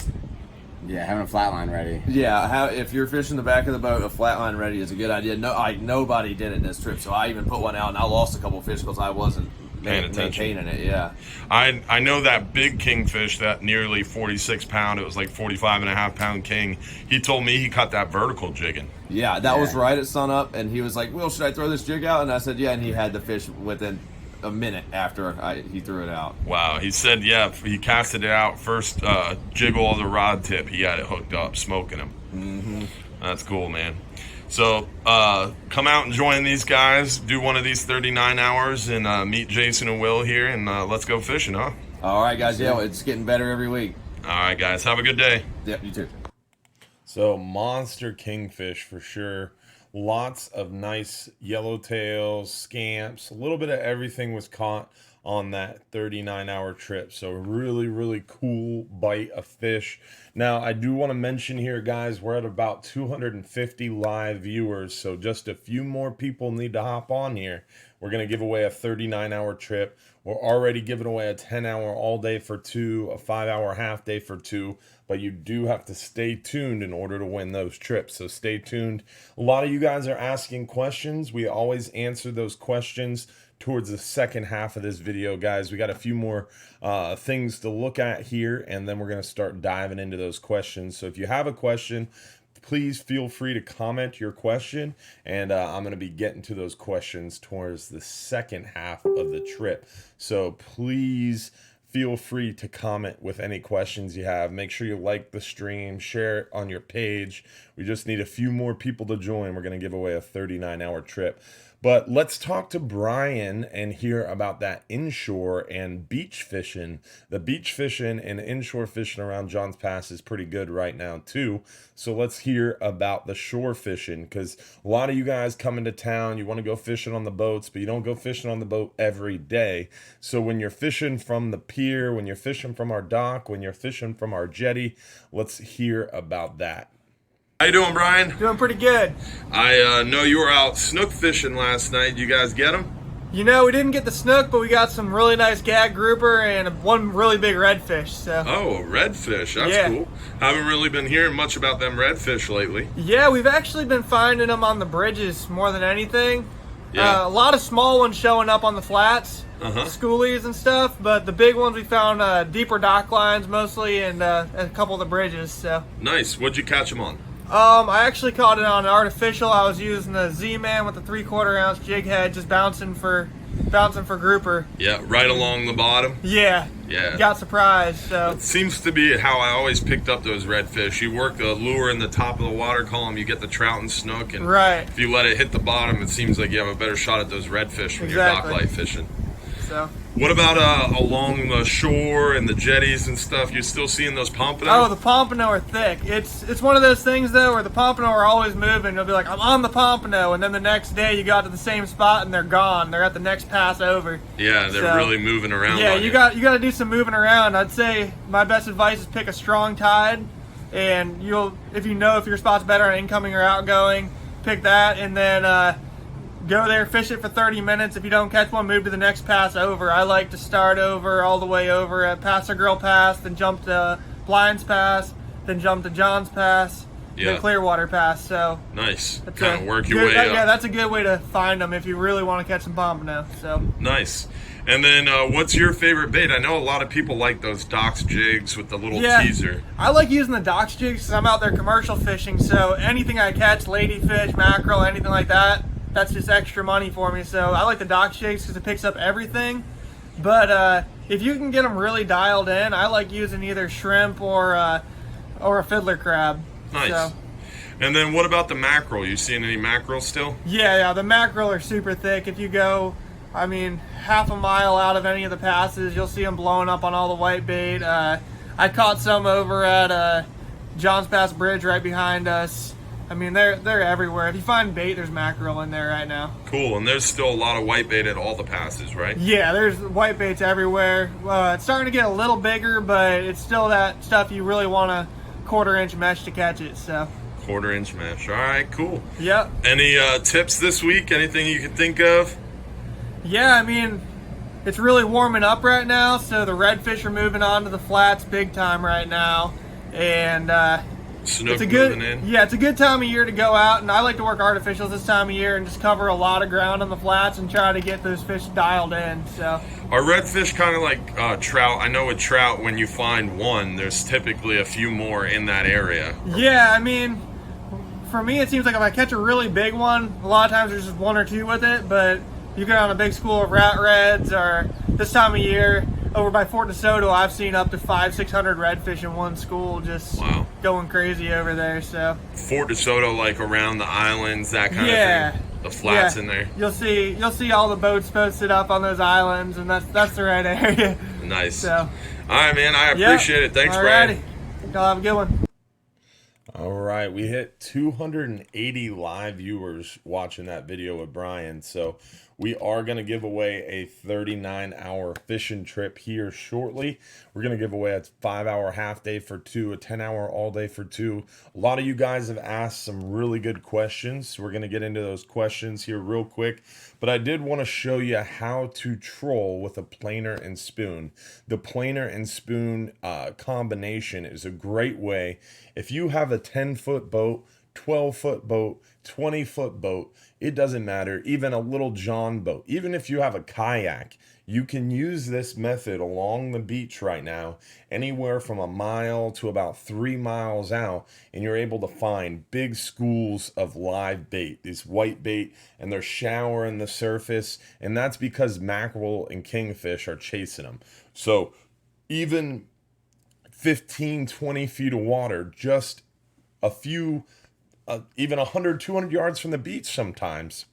[SPEAKER 8] Yeah, having a flat line ready.
[SPEAKER 7] Yeah, if you're fishing the back of the boat, a flat line ready is a good idea. Nobody did it this trip, so I even put one out, and I lost a couple fish because I wasn't maintaining it. Yeah,
[SPEAKER 2] I know that big kingfish, that nearly 46 pound, it was like 45.5 pound king. He told me he caught that vertical jigging.
[SPEAKER 7] Yeah, that was right at sunup, and he was like, "Will, should I throw this jig out?" And I said, "Yeah," and he had the fish within a minute after he threw it out.
[SPEAKER 2] Wow, he said, yeah, he casted it out first jiggle of the rod tip. He had it hooked up, smoking him.
[SPEAKER 7] Mm-hmm.
[SPEAKER 2] That's cool, man. So come out and join these guys. Do one of these 39 hours and meet Jason and Will here, and let's go fishing, huh?
[SPEAKER 7] All right, guys. Yeah, it's getting better every week.
[SPEAKER 2] All right, guys. Have a good day.
[SPEAKER 7] Yep, you too.
[SPEAKER 1] So monster kingfish for sure. Lots of nice yellowtails, scamps, a little bit of everything was caught on that 39-hour trip. So really, really cool bite of fish. Now, I do want to mention here, guys, we're at about 250 live viewers. So just a few more people need to hop on here. We're going to give away a 39-hour trip. We're already giving away a 10-hour all day for 2, a 5-hour half day for 2. But you do have to stay tuned in order to win those trips. So stay tuned. A lot of you guys are asking questions. We always answer those questions towards the second half of this video, guys. We got a few more things to look at here, and then we're going to start diving into those questions. So if you have a question, please feel free to comment your question, and I'm going to be getting to those questions towards the second half of the trip. So please feel free to comment with any questions you have. Make sure you like the stream, share it on your page. We just need a few more people to join. We're going to give away a 39-hour trip. But let's talk to Brian and hear about that inshore and beach fishing. The beach fishing and inshore fishing around Johns Pass is pretty good right now too. So let's hear about the shore fishing, because a lot of you guys come into town, you want to go fishing on the boats, but you don't go fishing on the boat every day. So when you're fishing from the pier, when you're fishing from our dock, when you're fishing from our jetty, let's hear about that.
[SPEAKER 2] How you doing, Brian?
[SPEAKER 9] Doing pretty good.
[SPEAKER 2] I know you were out snook fishing last night. You guys get them?
[SPEAKER 9] You know, we didn't get the snook, but we got some really nice gag grouper and one really big redfish. So.
[SPEAKER 2] Oh, redfish. That's cool. Haven't really been hearing much about them redfish lately.
[SPEAKER 9] Yeah, we've actually been finding them on the bridges more than anything.
[SPEAKER 2] Yeah.
[SPEAKER 9] A lot of small ones showing up on the flats, schoolies and stuff, but the big ones we found deeper dock lines mostly, and a couple of the bridges. So.
[SPEAKER 2] Nice. What'd you catch them on?
[SPEAKER 9] I actually caught it on an artificial. I was using the Z-Man with a 3/4 ounce jig head, just bouncing for grouper.
[SPEAKER 2] Yeah, right along the bottom.
[SPEAKER 9] Yeah.
[SPEAKER 2] Yeah.
[SPEAKER 9] Got surprised. So.
[SPEAKER 2] It seems to be how I always picked up those redfish. You work the lure in the top of the water column, you get the trout and snook, and if you let it hit the bottom, it seems like you have a better shot at those redfish when you're dock light fishing.
[SPEAKER 9] So.
[SPEAKER 2] What about along the shore and the jetties and stuff? You still seeing those pompano?
[SPEAKER 9] Oh, the pompano are thick. It's one of those things though where the pompano are always moving. You'll be like, I'm on the pompano, and then the next day you got to the same spot and they're gone. They're at the next pass over.
[SPEAKER 2] Yeah, they're really moving around.
[SPEAKER 9] Yeah, you got to do some moving around. I'd say my best advice is pick a strong tide, and if you know if your spot's better on incoming or outgoing, pick that, and then go there, fish it for 30 minutes. If you don't catch one, move to the next pass over. I like to start over all the way over at Paso Girl Pass, then jump to Blinds Pass, then jump to John's Pass, then Clearwater Pass. So
[SPEAKER 2] nice. Kind of work your way up.
[SPEAKER 9] Yeah, that's a good way to find them if you really want to catch some pompano. So
[SPEAKER 2] nice. And then what's your favorite bait? I know a lot of people like those docks jigs with the little teaser.
[SPEAKER 9] I like using the docks jigs because I'm out there commercial fishing. So anything I catch, ladyfish, mackerel, anything like that, that's just extra money for me. So I like the dock jigs because it picks up everything. But if you can get them really dialed in, I like using either shrimp or a fiddler crab.
[SPEAKER 2] Nice. So. And then what about the mackerel? You seeing any mackerel still?
[SPEAKER 9] Yeah, the mackerel are super thick. If you go, half a mile out of any of the passes, you'll see them blowing up on all the whitebait. I caught some over at Johns Pass Bridge right behind us. They're everywhere. If you find bait, there's mackerel in there right now.
[SPEAKER 2] Cool, and there's still a lot of whitebait at all the passes, right?
[SPEAKER 9] Yeah, there's whitebaits everywhere. It's starting to get a little bigger, but it's still that stuff you really want a 1/4 inch mesh to catch it. So.
[SPEAKER 2] 1/4 inch mesh. All right, cool.
[SPEAKER 9] Yep.
[SPEAKER 2] Any tips this week? Anything you could think of?
[SPEAKER 9] Yeah, I mean, it's really warming up right now, so the redfish are moving on to the flats big time right now, and
[SPEAKER 2] Snook
[SPEAKER 9] it's a good,
[SPEAKER 2] moving in.
[SPEAKER 9] yeah, it's a good time of year to go out, and I like to work artificials this time of year and just cover a lot of ground on the flats and try to get those fish dialed in. So
[SPEAKER 2] Are redfish kind of like trout? I know with trout, when you find one, there's typically a few more in that area.
[SPEAKER 9] yeah, I mean, for me it seems like if I catch a really big one, a lot of times there's just one or two with it, but you get on a big school of rat reds, or this time of year over by Fort DeSoto, I've seen up to 500-600 redfish in one school just
[SPEAKER 2] Wow.
[SPEAKER 9] going crazy over there. So
[SPEAKER 2] Fort DeSoto, like around the islands, that kind
[SPEAKER 9] yeah,
[SPEAKER 2] of thing. The flats
[SPEAKER 9] yeah.
[SPEAKER 2] in there.
[SPEAKER 9] You'll see all the boats posted up on those islands, and that's the right area.
[SPEAKER 2] Nice.
[SPEAKER 9] So,
[SPEAKER 2] All right, man. I appreciate it. Thanks,
[SPEAKER 9] alrighty.
[SPEAKER 2] Brian.
[SPEAKER 9] Y'all have a good one.
[SPEAKER 1] All right, we hit 280 live viewers watching that video with Brian. So we are going to give away a 39-hour fishing trip here shortly. We're going to give away a 5-hour half day for 2, a 10-hour all day for 2. A lot of you guys have asked some really good questions. We're going to get into those questions here real quick. But I did want to show you how to troll with a planer and spoon. The planer and spoon combination is a great way. If you have a 10-foot boat, 12-foot boat, 20-foot boat, it doesn't matter, even a little John boat, even if you have a kayak, you can use this method along the beach right now, anywhere from a mile to about 3 miles out, and you're able to find big schools of live bait, these white bait, and they're showering the surface, and that's because mackerel and kingfish are chasing them. So even 15, 20 feet of water, just a few, even 100, 200 yards from the beach sometimes,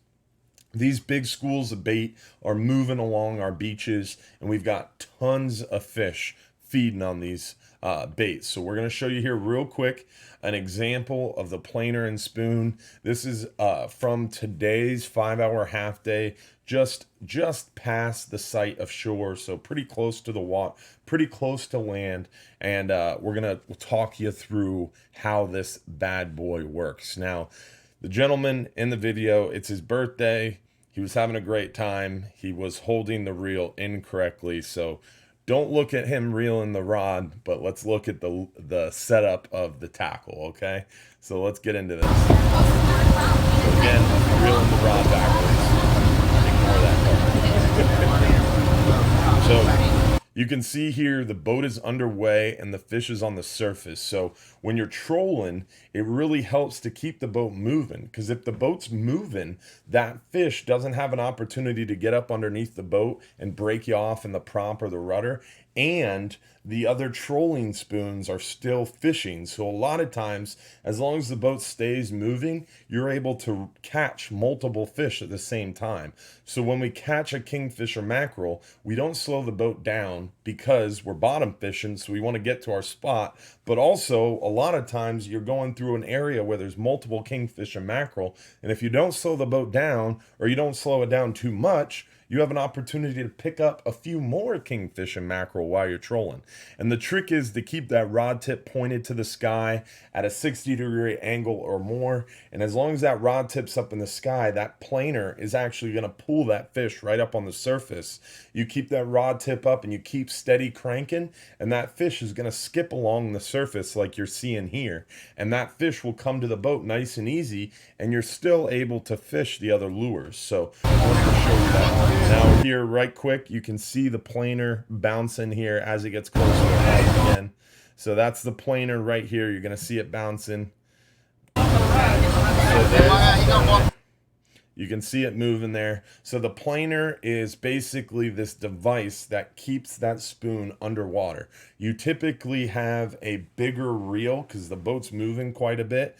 [SPEAKER 1] these big schools of bait are moving along our beaches, and we've got tons of fish feeding on these baits. So we're going to show you here real quick an example of the planer and spoon. This is from today's 5-hour half day, just past the site of shore, so pretty close to the water, pretty close to land, and we're going to talk you through how this bad boy works. Now, the gentleman in the video, it's his birthday. He was having a great time. He was holding the reel incorrectly, so don't look at him reeling the rod, but let's look at the setup of the tackle, okay? So let's get into this. So again, reeling the rod backwards. Ignore that part. So you can see here the boat is underway and the fish is on the surface. So when you're trolling, it really helps to keep the boat moving, because if the boat's moving, that fish doesn't have an opportunity to get up underneath the boat and break you off in the prop or the rudder, and the other trolling spoons are still fishing. So a lot of times, as long as the boat stays moving, you're able to catch multiple fish at the same time. So when we catch a kingfish or mackerel, we don't slow the boat down because we're bottom fishing, so we want to get to our spot. But also, a lot of times you're going through an area where there's multiple kingfish and mackerel, and if you don't slow the boat down, or you don't slow it down too much, you have an opportunity to pick up a few more kingfish and mackerel while you're trolling. And the trick is to keep that rod tip pointed to the sky at a 60-degree angle or more. And as long as that rod tip's up in the sky, that planer is actually going to pull that fish right up on the surface. You keep that rod tip up and you keep steady cranking, and that fish is going to skip along the surface like you're seeing here. And that fish will come to the boat nice and easy, and you're still able to fish the other lures. So I wanted to show you that. Now here, right quick, you can see the planer bouncing here as it gets closer to the bite again. So that's the planer right here. You're going to see it bouncing. So you can see it moving there. So the planer is basically this device that keeps that spoon underwater. You typically have a bigger reel because the boat's moving quite a bit.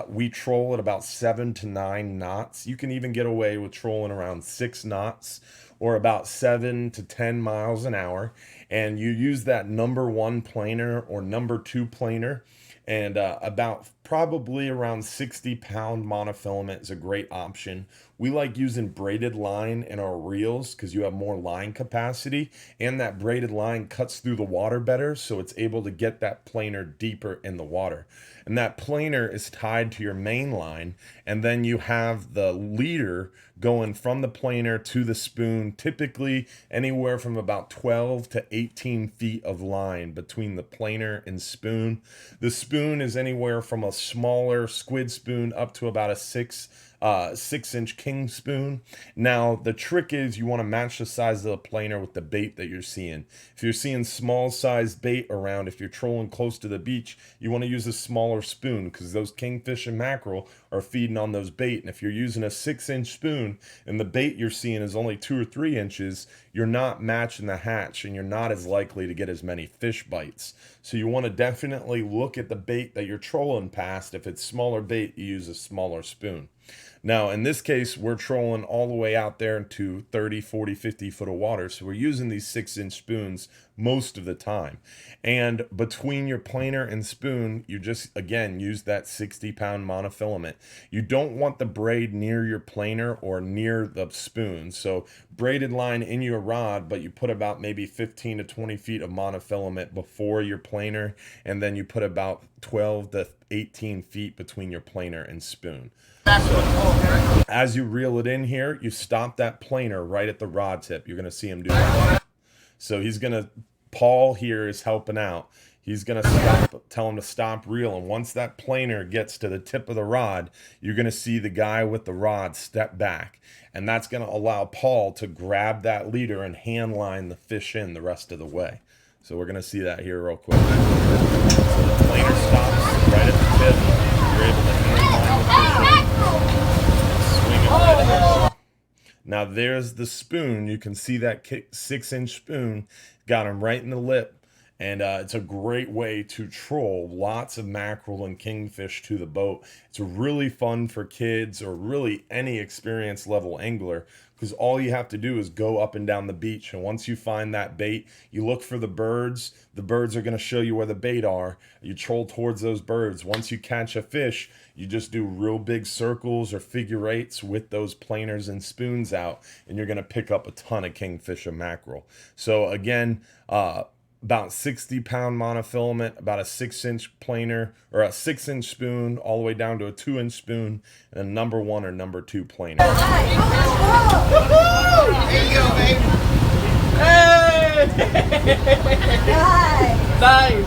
[SPEAKER 1] We troll at about 7 to 9 knots. You can even get away with trolling around 6 knots or about 7 to 10 miles an hour. And you use that number 1 planer or number 2 planer. And about probably around 60-pound monofilament is a great option. we like using braided line in our reels because you have more line capacity, and that braided line cuts through the water better, so it's able to get that planer deeper in the water. And that planer is tied to your main line, and then you have the leader going from the planer to the spoon, typically anywhere from about 12 to 18 feet of line between the planer and spoon. The spoon is anywhere from a smaller squid spoon up to about a 6-inch king spoon. Now the trick is you want to match the size of the planer with the bait that you're seeing. If you're seeing small sized bait around, if you're trolling close to the beach, you want to use a smaller spoon because those kingfish and mackerel are feeding on those bait. And if you're using a 6-inch spoon and the bait you're seeing is only 2 or 3 inches, you're not matching the hatch and you're not as likely to get as many fish bites. So you want to definitely look at the bait that you're trolling past. If it's smaller bait, you use a smaller spoon. Now, in this case, we're trolling all the way out there into 30, 40, 50 foot of water. So we're using these 6-inch spoons most of the time. And between your planer and spoon, you just, again, use that 60-pound monofilament. You don't want the braid near your planer or near the spoon. So braided line in your rod, but you put about maybe 15 to 20 feet of monofilament before your planer, and then you put about 12 to 18 feet between your planer and spoon. So, as you reel it in here, you stop that planer right at the rod tip. You're going to see him do that. So he's going to, Paul here is helping out. He's going to stop, tell him to stop reeling. Once that planer gets to the tip of the rod, you're going to see the guy with the rod step back. And that's going to allow Paul to grab that leader and hand line the fish in the rest of the way. So we're going to see that here real quick. So the planer stops right at the tip. You're able to hand line the fish in. Swing it right in. Now there's the spoon. You can see that 6-inch spoon got him right in the lip. And it's a great way to troll lots of mackerel and kingfish to the boat. It's really fun for kids or really any experience level angler, because all you have to do is go up and down the beach. And once you find that bait, you look for the birds. The birds are going to show you where the bait are. You troll towards those birds. Once you catch a fish, you just do real big circles or figure eights with those planers and spoons out, and you're going to pick up a ton of kingfish and mackerel. So again, about 60-pound monofilament, about a 6-inch planer or a 6-inch spoon, all the way down to a 2-inch spoon, and a number 1 or number 2 planer.
[SPEAKER 4] There you go, baby.
[SPEAKER 9] Nice.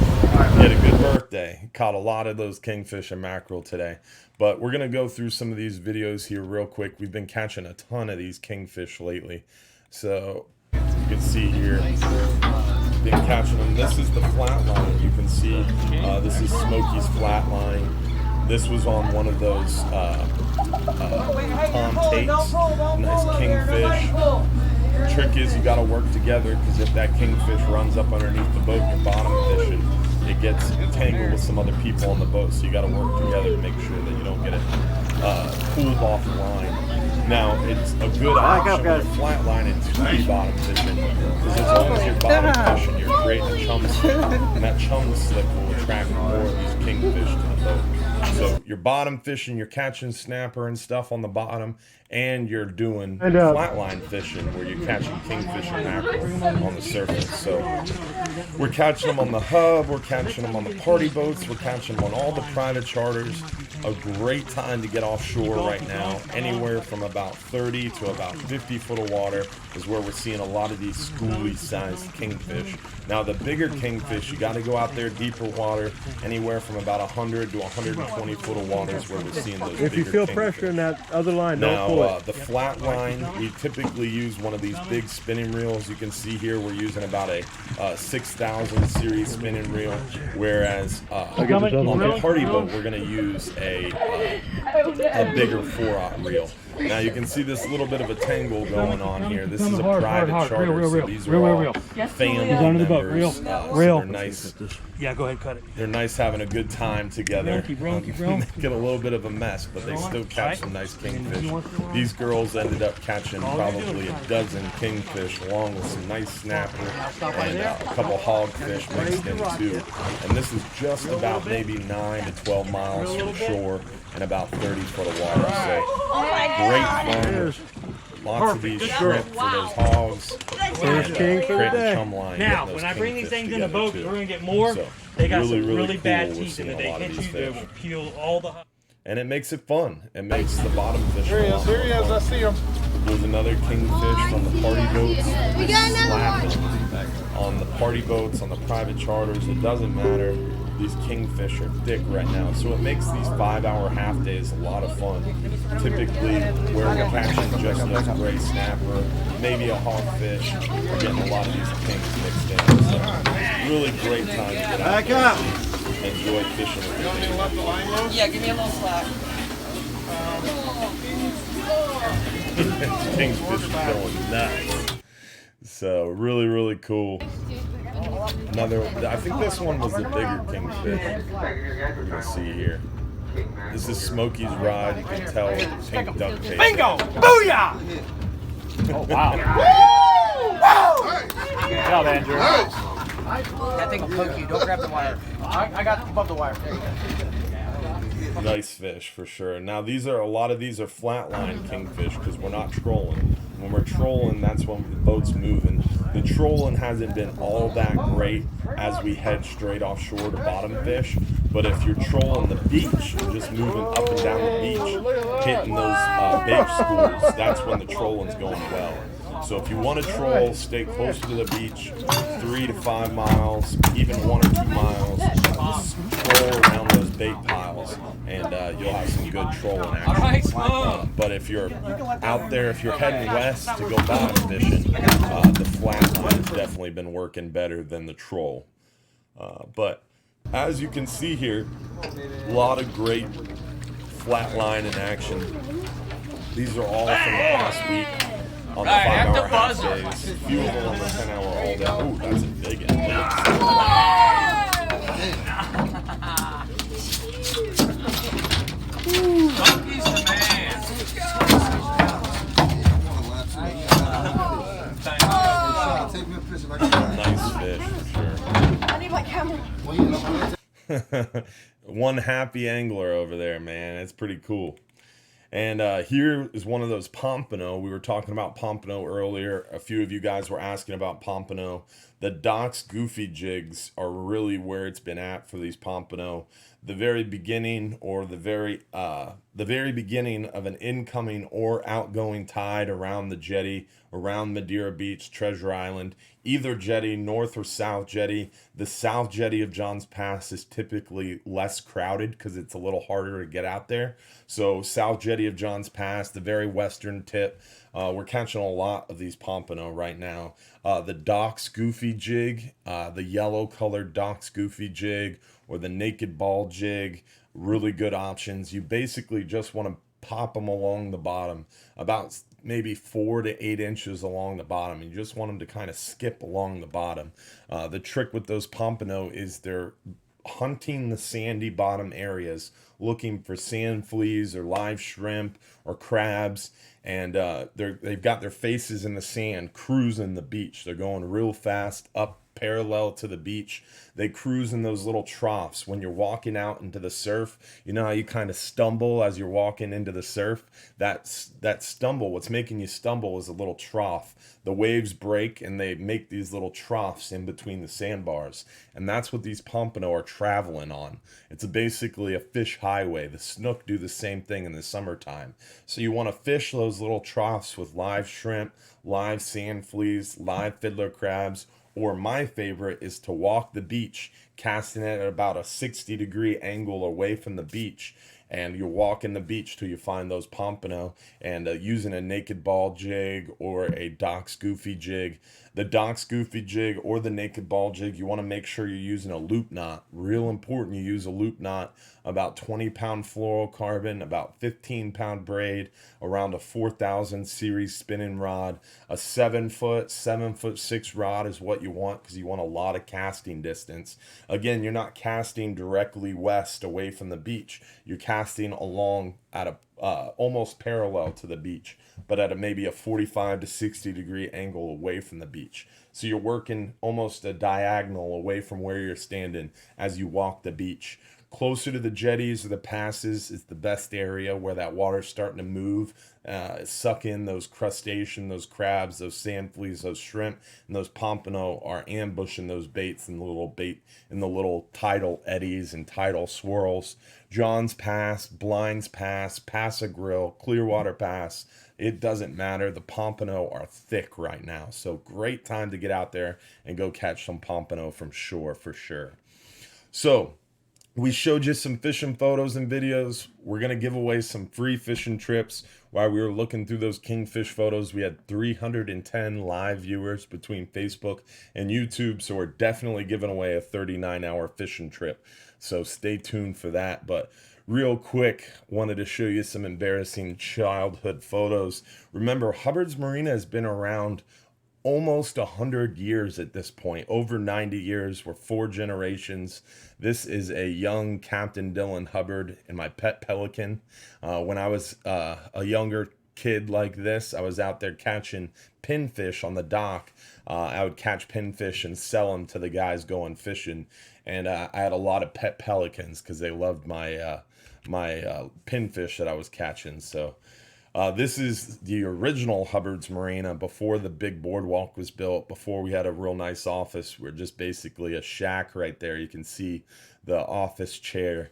[SPEAKER 1] He had a good birthday. Caught a lot of those kingfish and mackerel today. But we're going to go through some of these videos here real quick. We've been catching a ton of these kingfish lately. So you can see here, been catching them. This is the flat line. You can see this is Smokey's flat line. This was on one of those Tom Tate's. Nice kingfish. Trick is you got to work together, because if that kingfish runs up underneath the boat, you're bottom fishing. It gets tangled with some other people on the boat, so you got to work together to make sure that you don't get it pulled off the line. Now, it's a good option with a flat line and to be bottom fishing, because as long as you're bottom fishing, you're creating chum slip, and that chum slip will attract more of these kingfish to the boat. So you're bottom fishing, you're catching snapper and stuff on the bottom, and you're doing flatline fishing where you're catching kingfish and mackerel on the surface. So we're catching them on the hub, we're catching them on the party boats, we're catching them on all the private charters. A great time to get offshore right now. Anywhere from about 30 to about 50 foot of water is where we're seeing a lot of these schoolie sized kingfish. Now the bigger kingfish, you got to go out there deeper water. Anywhere from about 100 to 120 foot of water is where we're seeing those bigger
[SPEAKER 5] If you feel
[SPEAKER 1] kingfish.
[SPEAKER 5] pressure in that other line, don't pull it.
[SPEAKER 1] The flat line, we typically use one of these big spinning reels. You can see here we're using about a 6,000 series spinning reel, whereas on the party boat we're going to use a bigger 4/0 reel. Now you can see this little bit of a tangle going on here. This is a private charter, so these are all family members. So they're nice.
[SPEAKER 5] Yeah, go ahead, cut it.
[SPEAKER 1] They're nice having a good time together.
[SPEAKER 5] Keep rolling, keep rolling.
[SPEAKER 1] Get a little bit of a mess, but they still catch some nice kingfish. These girls ended up catching probably a dozen kingfish, along with some nice snapper and a couple hogfish mixed in too. And this is just about maybe 9 to 12 miles from shore and about 30 foot of water. So great fun. Lots of these shrimp for those hogs.
[SPEAKER 5] First king for the day.
[SPEAKER 10] Now, when I bring these things in the boat, we're going to get more. They got some really bad
[SPEAKER 1] cool.
[SPEAKER 10] teeth, and if they hit you, they will peel all the...
[SPEAKER 1] And it makes it fun. It makes the bottom fish
[SPEAKER 6] Here he is, here he is, I see him.
[SPEAKER 1] There's another kingfish on the party boats.
[SPEAKER 11] We got another one.
[SPEAKER 1] On the party boats, on the private charters, it doesn't matter. These kingfish are thick right now, so it makes these 5-hour half days a lot of fun. Typically, where we're catching just those gray snapper, maybe a hogfish, we're getting a lot of these kings mixed in. So, really great time to get out there and enjoy fishing with your family.
[SPEAKER 3] Yeah, give me a little slack.
[SPEAKER 1] Kingfish is going nuts. So really, really cool. Another, I think this one was the bigger kingfish. We're gonna see here. This is Smokey's rod. You can tell with the pink duct tape.
[SPEAKER 5] Bingo! Booyah!
[SPEAKER 6] Oh, wow.
[SPEAKER 5] Good job, Andrew.
[SPEAKER 3] That thing will poke you. Don't grab the wire. I got above the wire. There you go.
[SPEAKER 1] Nice fish for sure. Now a lot of these are flatline kingfish because we're not trolling. When we're trolling, that's when the boat's moving. The trolling hasn't been all that great as we head straight offshore to bottom fish. But if you're trolling the beach and just moving up and down the beach, hitting those bait schools, that's when the trolling's going well. So if you want to troll, stay close to the beach, 3 to 5 miles, even 1 or 2 miles. Just troll around those bait piles, and you'll have some good trolling action. But if you're out there, if you're heading west to go bottom fishing, the flat line has definitely been working better than the troll. But as you can see here, a lot of great flat line in action. These are all from the past week. On the 5-hour half days, a few of them on the 10-hour all day. Ooh, that's a big one.
[SPEAKER 10] Monkey's the man.
[SPEAKER 1] Nice fish for sure.
[SPEAKER 11] I need my camera.
[SPEAKER 1] One happy angler over there, man. It's pretty cool. And here is one of those pompano. We were talking about pompano earlier. A few of you guys were asking about pompano. The Doc's Goofy jigs are really where it's been at for these pompano. The very beginning or the very beginning of an incoming or outgoing tide around the jetty, around Madeira Beach, Treasure Island, either jetty, north or south jetty. The south jetty of Johns Pass is typically less crowded because it's a little harder to get out there. So south jetty of Johns Pass, the very western tip, we're catching a lot of these pompano right now. The Doc's Goofy jig, the yellow colored Doc's Goofy jig, or the naked ball jig, really good options. You basically just want to pop them along the bottom, about maybe 4 to 8 inches along the bottom. You just want them to kind of skip along the bottom. The trick with those pompano is they're hunting the sandy bottom areas, looking for sand fleas or live shrimp or crabs, and they've got their faces in the sand, cruising the beach. They're going real fast up parallel to the beach. They cruise in those little troughs. When you're walking out into the surf, you know how you kind of stumble as you're walking into the surf? That stumble, what's making you stumble is a little trough. The waves break and they make these little troughs in between the sandbars. And that's what these pompano are traveling on. It's basically a fish highway. The snook do the same thing in the summertime. So you want to fish those little troughs with live shrimp, live sand fleas, live fiddler crabs, or my favorite is to walk the beach, casting it at about a 60-degree angle away from the beach. And you're walking the beach till you find those pompano, and using a naked ball jig or a Doc's Goofy jig. The Doc's Goofy jig or the naked ball jig, you want to make sure you're using a loop knot. Real important you use a loop knot. About 20-pound fluorocarbon, about 15-pound braid, around a 4000 series spinning rod. A 7-foot, 7'6" rod is what you want because you want a lot of casting distance. Again, you're not casting directly west away from the beach. You're casting along at a almost parallel to the beach, but at maybe a 45 to 60 degree angle away from the beach. So you're working almost a diagonal away from where you're standing as you walk the beach. Closer to the jetties or the passes is the best area where that water's starting to move, suck in those crustacean, those crabs, those sand fleas, those shrimp, and those pompano are ambushing those baits in the little tidal eddies and tidal swirls. John's Pass, Blinds Pass, Passa Grill, Clearwater Pass. It doesn't matter. The pompano are thick right now. So great time to get out there and go catch some pompano from shore for sure. So we showed you some fishing photos and videos. We're going to give away some free fishing trips. While we were looking through those kingfish photos, we had 310 live viewers between Facebook and YouTube. So we're definitely giving away a 39-hour fishing trip. So stay tuned for that. But real quick, wanted to show you some embarrassing childhood photos. Remember, Hubbard's Marina has been around almost 100 years at this point, over 90 years. We're 4 generations. This is a young Captain Dylan Hubbard and my pet pelican. When I was a younger kid like this, I was out there catching pinfish on the dock. I would catch pinfish and sell them to the guys going fishing. And I had a lot of pet pelicans because they loved my pinfish that I was catching. So this is the original Hubbard's Marina before the big boardwalk was built, before we had a real nice office. We're just basically a shack right there. You can see the office chair.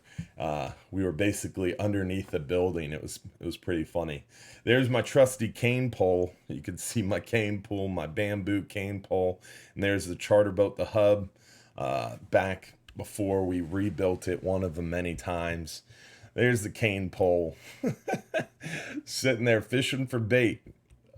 [SPEAKER 1] We were basically underneath the building. It was pretty funny. There's my trusty cane pole. You can see my cane pole, my bamboo cane pole. And there's the charter boat, the Hub, back before we rebuilt it, one of them many times. There's the cane pole. Sitting there fishing for bait.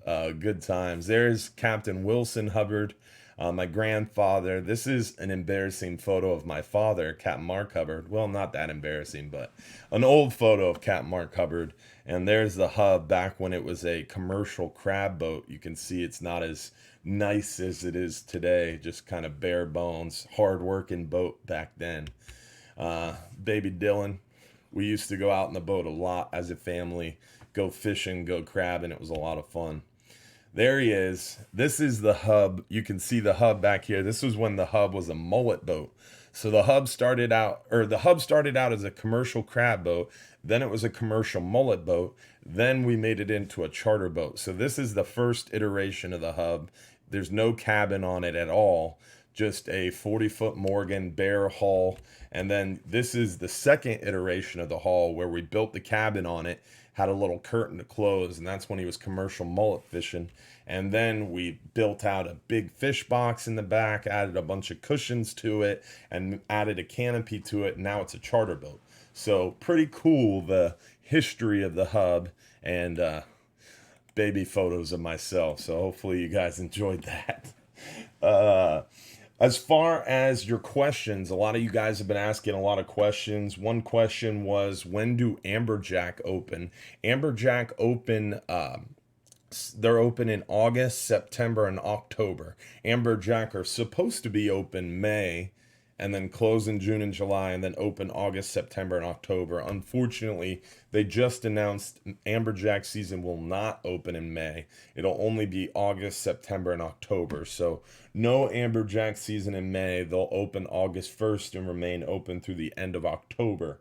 [SPEAKER 1] Good times. There's Captain Wilson Hubbard, my grandfather. This is an embarrassing photo of my father, Captain Mark Hubbard. Well, not that embarrassing, but an old photo of Captain Mark Hubbard. And there's the Hub back when it was a commercial crab boat. You can see it's not as nice as it is today. Just kind of bare bones, hard-working boat back then. Baby Dylan. We used to go out in the boat a lot as a family, go fishing, go crabbing. It was a lot of fun. There he is. This is the Hub. You can see the Hub back here. This was when the Hub was a mullet boat. So the Hub started out as a commercial crab boat. Then it was a commercial mullet boat. Then we made it into a charter boat. So this is the first iteration of the Hub. There's no cabin on it at all. Just a 40-foot Morgan bare hull. And then this is the second iteration of the hull where we built the cabin on it, had a little curtain to close, and that's when he was commercial mullet fishing. And then we built out a big fish box in the back, added a bunch of cushions to it, and added a canopy to it, and now it's a charter boat. So pretty cool, the history of the Hub, and baby photos of myself. So hopefully you guys enjoyed that. As far as your questions, a lot of you guys have been asking a lot of questions. One question was, when do Amberjack open? Amberjack open, they're open in August, September, and October. Amberjack are supposed to be open May, and then close in June and July, and then open August, September, and October. Unfortunately, they just announced Amberjack season will not open in May. It'll only be August, September, and October. So no Amberjack season in May. They'll open August 1st and remain open through the end of October.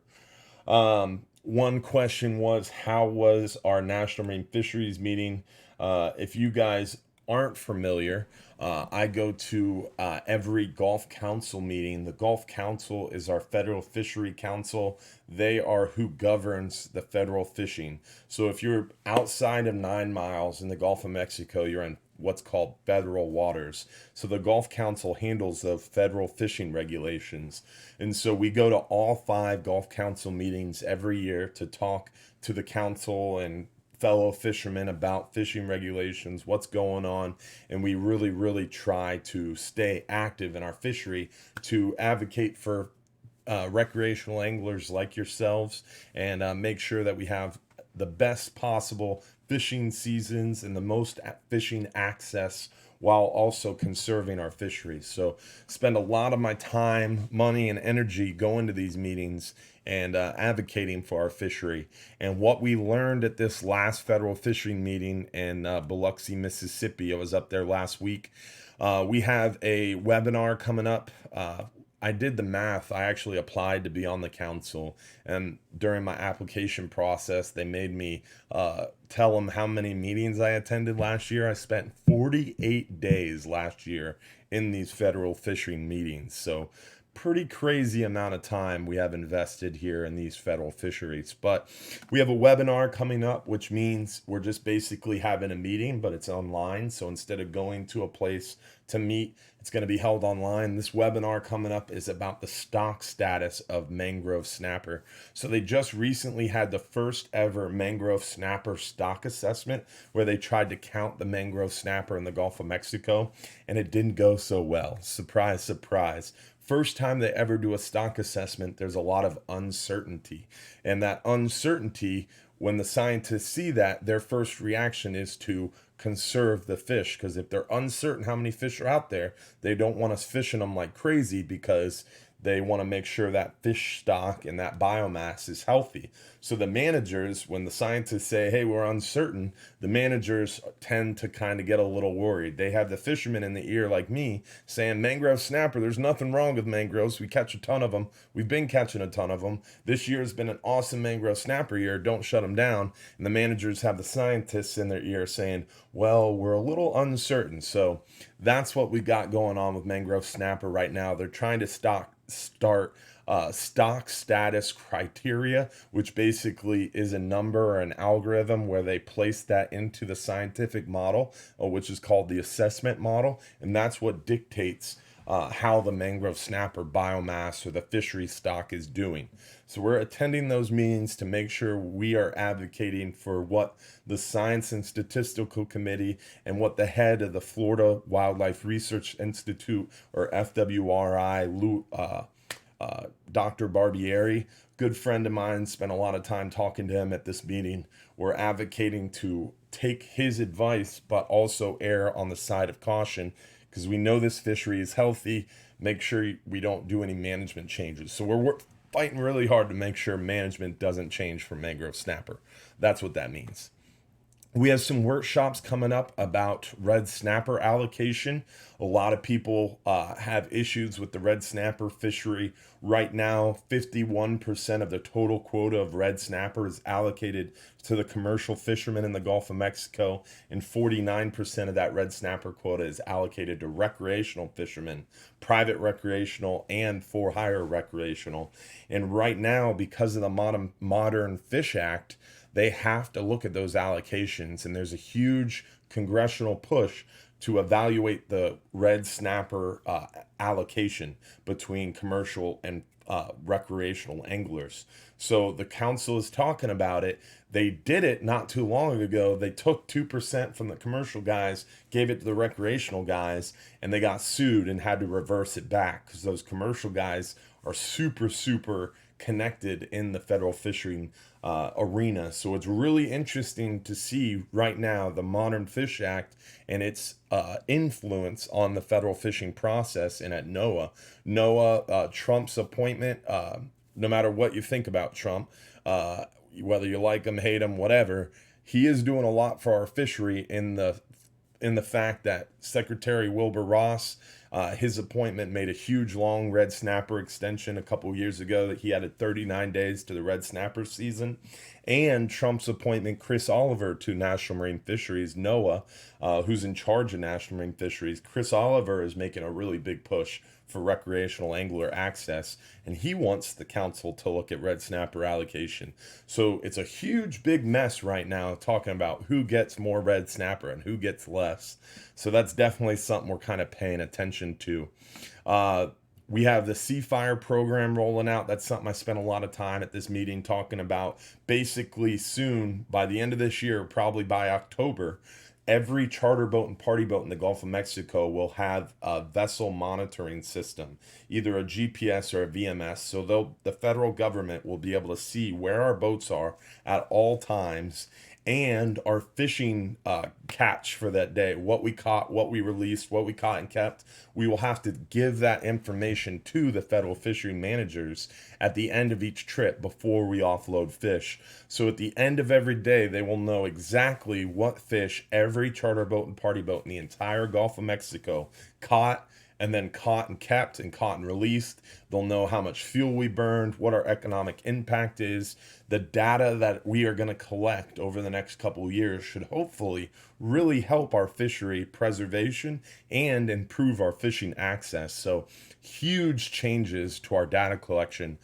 [SPEAKER 1] One question was, how was our National Marine Fisheries meeting? If you guys aren't familiar, I go to every Gulf Council meeting. The Gulf Council is our federal fishery council. They are who governs the federal fishing. So if you're outside of 9 miles in the Gulf of Mexico, you're in what's called federal waters. So the Gulf Council handles the federal fishing regulations. And so we go to all 5 Gulf Council meetings every year to talk to the council and fellow fishermen about fishing regulations, what's going on, and we really, really try to stay active in our fishery to advocate for recreational anglers like yourselves and make sure that we have the best possible fishing seasons and the most fishing access while also conserving our fisheries. So spend a lot of my time, money, and energy going to these meetings and advocating for our fishery. And what we learned at this last federal fishing meeting in Biloxi, Mississippi, I was up there last week. We have a webinar coming up I did the math. I actually applied to be on the council, and during my application process, they made me tell them how many meetings I attended last year. I spent 48 days last year in these federal fishery meetings. So pretty crazy amount of time we have invested here in these federal fisheries. But we have a webinar coming up, which means we're just basically having a meeting, but it's online. So instead of going to a place to meet, it's going to be held online. This webinar coming up is about the stock status of mangrove snapper. So they just recently had the first ever mangrove snapper stock assessment, where they tried to count the mangrove snapper in the Gulf of Mexico, and it didn't go so well. Surprise, surprise. First time they ever do a stock assessment, there's a lot of uncertainty. And that uncertainty, when the scientists see that, their first reaction is to conserve the fish, because if they're uncertain how many fish are out there, they don't want us fishing them like crazy, because they want to make sure that fish stock and that biomass is healthy. So the managers, when the scientists say, hey, we're uncertain, the managers tend to kind of get a little worried. They have the fishermen in the ear like me saying, mangrove snapper, there's nothing wrong with mangroves. We catch a ton of them. We've been catching a ton of them. This year has been an awesome mangrove snapper year. Don't shut them down. And the managers have the scientists in their ear saying, well, we're a little uncertain. So that's what we got going on with mangrove snapper right now. They're trying to start stock status criteria, which basically is a number or an algorithm where they place that into the scientific model, which is called the assessment model. And that's what dictates how the mangrove snapper biomass or the fishery stock is doing. So we're attending those meetings to make sure we are advocating for what the Science and Statistical Committee and what the head of the Florida Wildlife Research Institute, or FWRI, Dr. Barbieri, good friend of mine, spent a lot of time talking to him at this meeting. We're advocating to take his advice, but also err on the side of caution, because we know this fishery is healthy. Make sure we don't do any management changes. So we're fighting really hard to make sure management doesn't change for mangrove snapper. That's what that means. We have some workshops coming up about red snapper allocation. A lot of people have issues with the red snapper fishery. Right now, 51% of the total quota of red snapper is allocated to the commercial fishermen in the Gulf of Mexico, and 49% of that red snapper quota is allocated to recreational fishermen, private recreational and for hire recreational. And right now, because of the Modern Fish Act, they have to look at those allocations, and there's a huge congressional push to evaluate the red snapper allocation between commercial and recreational anglers. So the council is talking about it. They did it not too long ago. They took 2% from the commercial guys, gave it to the recreational guys, and they got sued and had to reverse it back, because those commercial guys are super connected in the federal fishing arena. So it's really interesting to see right now the Modern Fish Act and its influence on the federal fishing process and at NOAA. NOAA, Trump's appointment, no matter what you think about Trump, whether you like him, hate him, whatever, he is doing a lot for our fishery in the fact that Secretary Wilbur Ross, his appointment made a huge long red snapper extension a couple years ago that he added 39 days to the red snapper season. And Trump's appointment, Chris Oliver, to National Marine Fisheries, NOAA, who's in charge of National Marine Fisheries. Chris Oliver is making a really big push for recreational angler access, and he wants the council to look at red snapper allocation. So it's a huge big mess right now talking about who gets more red snapper and who gets less. So that's definitely something we're kind of paying attention to. We have the Sea Fire program rolling out. That's something I spent a lot of time at this meeting talking about. Basically soon, by the end of this year, probably by October, every charter boat and party boat in the Gulf of Mexico will have a vessel monitoring system, either a GPS or a VMS. So the federal government will be able to see where our boats are at all times, and our fishing catch for that day, what we caught, what we released, what we caught and kept. We will have to give that information to the federal fishery managers at the end of each trip before we offload fish. So at the end of every day, they will know exactly what fish every charter boat and party boat in the entire Gulf of Mexico caught, and then caught and kept and caught and released. They'll know how much fuel we burned, what our economic impact is. The data that we are going to collect over the next couple of years should hopefully really help our fishery preservation and improve our fishing access. So huge changes to our data collection.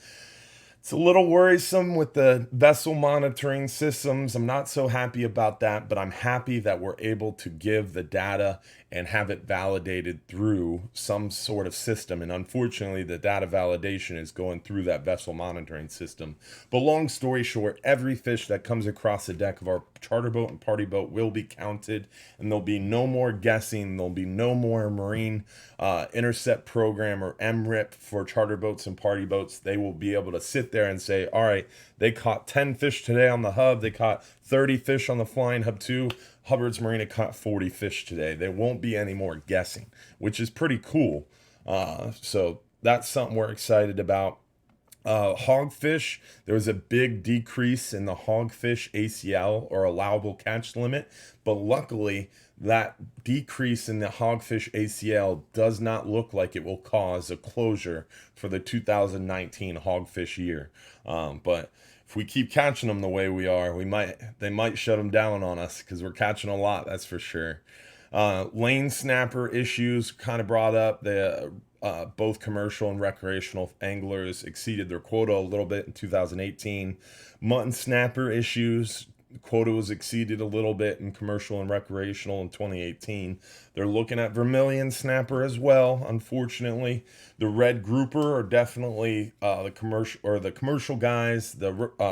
[SPEAKER 1] It's a little worrisome with the vessel monitoring systems. I'm not so happy about that, but I'm happy that we're able to give the data and have it validated through some sort of system. And unfortunately, the data validation is going through that vessel monitoring system. But long story short, every fish that comes across the deck of our charter boat and party boat will be counted, and there'll be no more guessing. There'll be no more marine intercept program or MRIP for charter boats and party boats. They will be able to sit there and say, all right, they caught 10 fish today on the hub. They caught 30 fish on the flying hub 2. Hubbard's Marina caught 40 fish today. There won't be any more guessing, which is pretty cool. So that's something we're excited about. Hogfish, there was a big decrease in the hogfish ACL, or allowable catch limit, but luckily that decrease in the hogfish ACL does not look like it will cause a closure for the 2019 hogfish year. But if we keep catching them the way we are, they might shut them down on us, because we're catching a lot, that's for sure. Lane snapper issues kind of brought up. Both commercial and recreational anglers exceeded their quota a little bit in 2018. Mutton snapper issues, quota was exceeded a little bit in commercial and recreational in 2018. They're looking at vermilion snapper as well, unfortunately. The red grouper are definitely the commercial guys,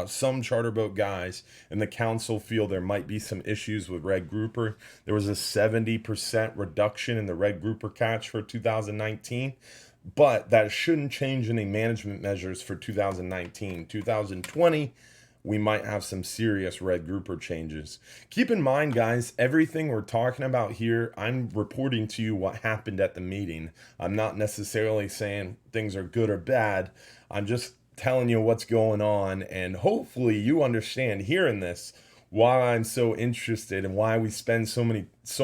[SPEAKER 1] some charter boat guys in the council feel there might be some issues with red grouper. There was a 70% reduction in the red grouper catch for 2019, but that shouldn't change any management measures for 2019. 2020, we might have some serious red grouper changes. Keep in mind, guys, everything we're talking about here, I'm reporting to you what happened at the meeting. I'm not necessarily saying things are good or bad. I'm just telling you what's going on, and hopefully you understand hearing this why I'm so interested and why we spend so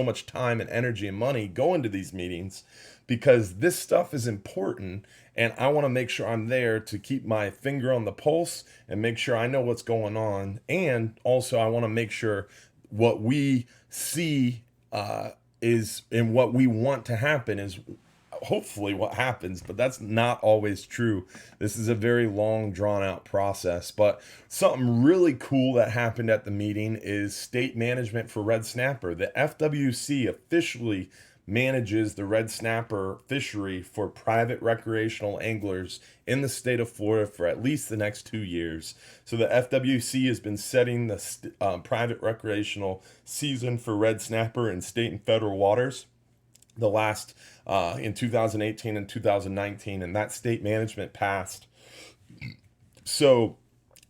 [SPEAKER 1] much time and energy and money going to these meetings, because this stuff is important, and I want to make sure I'm there to keep my finger on the pulse and make sure I know what's going on. And also I want to make sure what we see is, and what we want to happen is hopefully what happens, but that's not always true. This is a very long, drawn out process. But something really cool that happened at the meeting is state management for red snapper. The FWC officially manages the red snapper fishery for private recreational anglers in the state of Florida for at least the next 2 years. So the FWC has been setting the private recreational season for red snapper in state and federal waters the last in 2018 and 2019, and that state management passed. So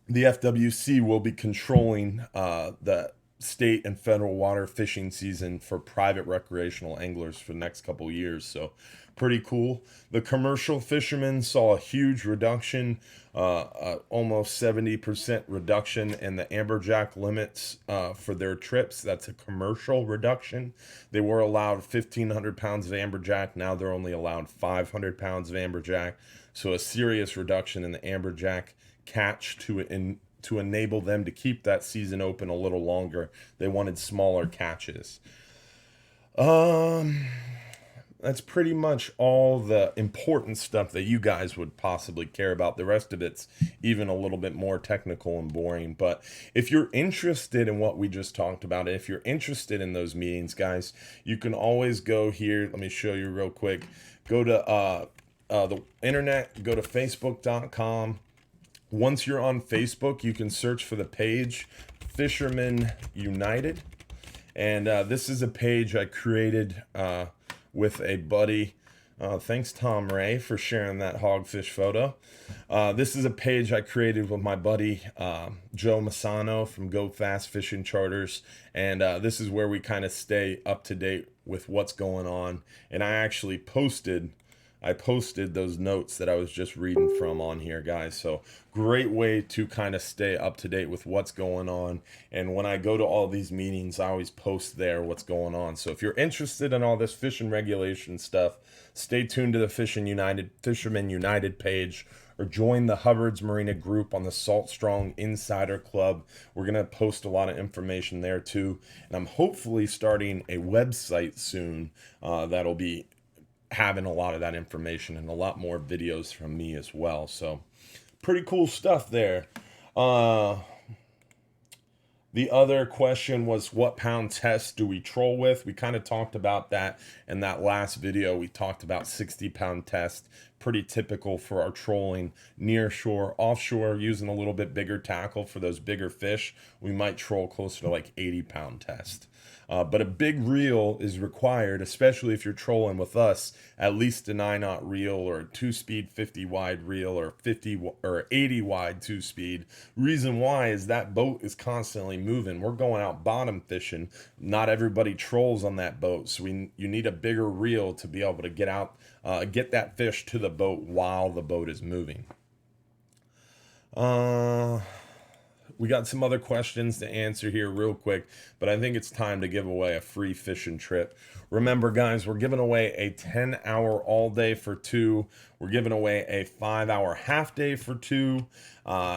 [SPEAKER 1] the FWC will be controlling the state and federal water fishing season for private recreational anglers for the next couple of years. So pretty cool. The commercial fishermen saw a huge reduction, almost 70% reduction in the amberjack limits for their trips. That's a commercial reduction. They were allowed 1,500 pounds of amberjack. Now they're only allowed 500 pounds of amberjack. So a serious reduction in the amberjack catch to enable them to keep that season open a little longer. They wanted smaller catches. That's pretty much all the important stuff that you guys would possibly care about. The rest of it's even a little bit more technical and boring. But if you're interested in what we just talked about, if you're interested in those meetings, guys, you can always go here. Let me show you real quick. Go to the internet, go to facebook.com. Once you're on Facebook, you can search for the page Fishermen United. And this is a page I created with a buddy. Thanks, Tom Ray, for sharing that hogfish photo. This is a page I created with my buddy Joe Masano from Go Fast Fishing Charters. And this is where we kind of stay up to date with what's going on. And I actually posted I posted those notes that I was just reading from on here, guys. So great way to kind of stay up to date with what's going on. And when I go to all these meetings, I always post there what's going on. So if you're interested in all this fishing regulation stuff, stay tuned to the Fishermen United page, or join the Hubbard's Marina group on the Salt Strong Insider Club. We're going to post a lot of information there too. And I'm hopefully starting a website soon that'll be having a lot of that information and a lot more videos from me as well. So pretty cool stuff there. The other question was, what pound test do we troll with? We kind of talked about that in that last video. We talked about 60-pound test, pretty typical for our trolling near shore. Offshore, using a little bit bigger tackle for those bigger fish, we might troll closer to like 80-pound test. But a big reel is required, especially if you're trolling with us, at least a 9/0 reel or a 2-speed 50 wide reel or 50 or 80 wide 2-speed. Reason why is that boat is constantly moving. We're going out bottom fishing. Not everybody trolls on that boat, so you need a bigger reel to be able to get out, get that fish to the boat while the boat is moving. We got some other questions to answer here real quick, but I think it's time to give away a free fishing trip. Remember, guys, we're giving away a 10-hour all day for 2. We're giving away a 5-hour half day for 2.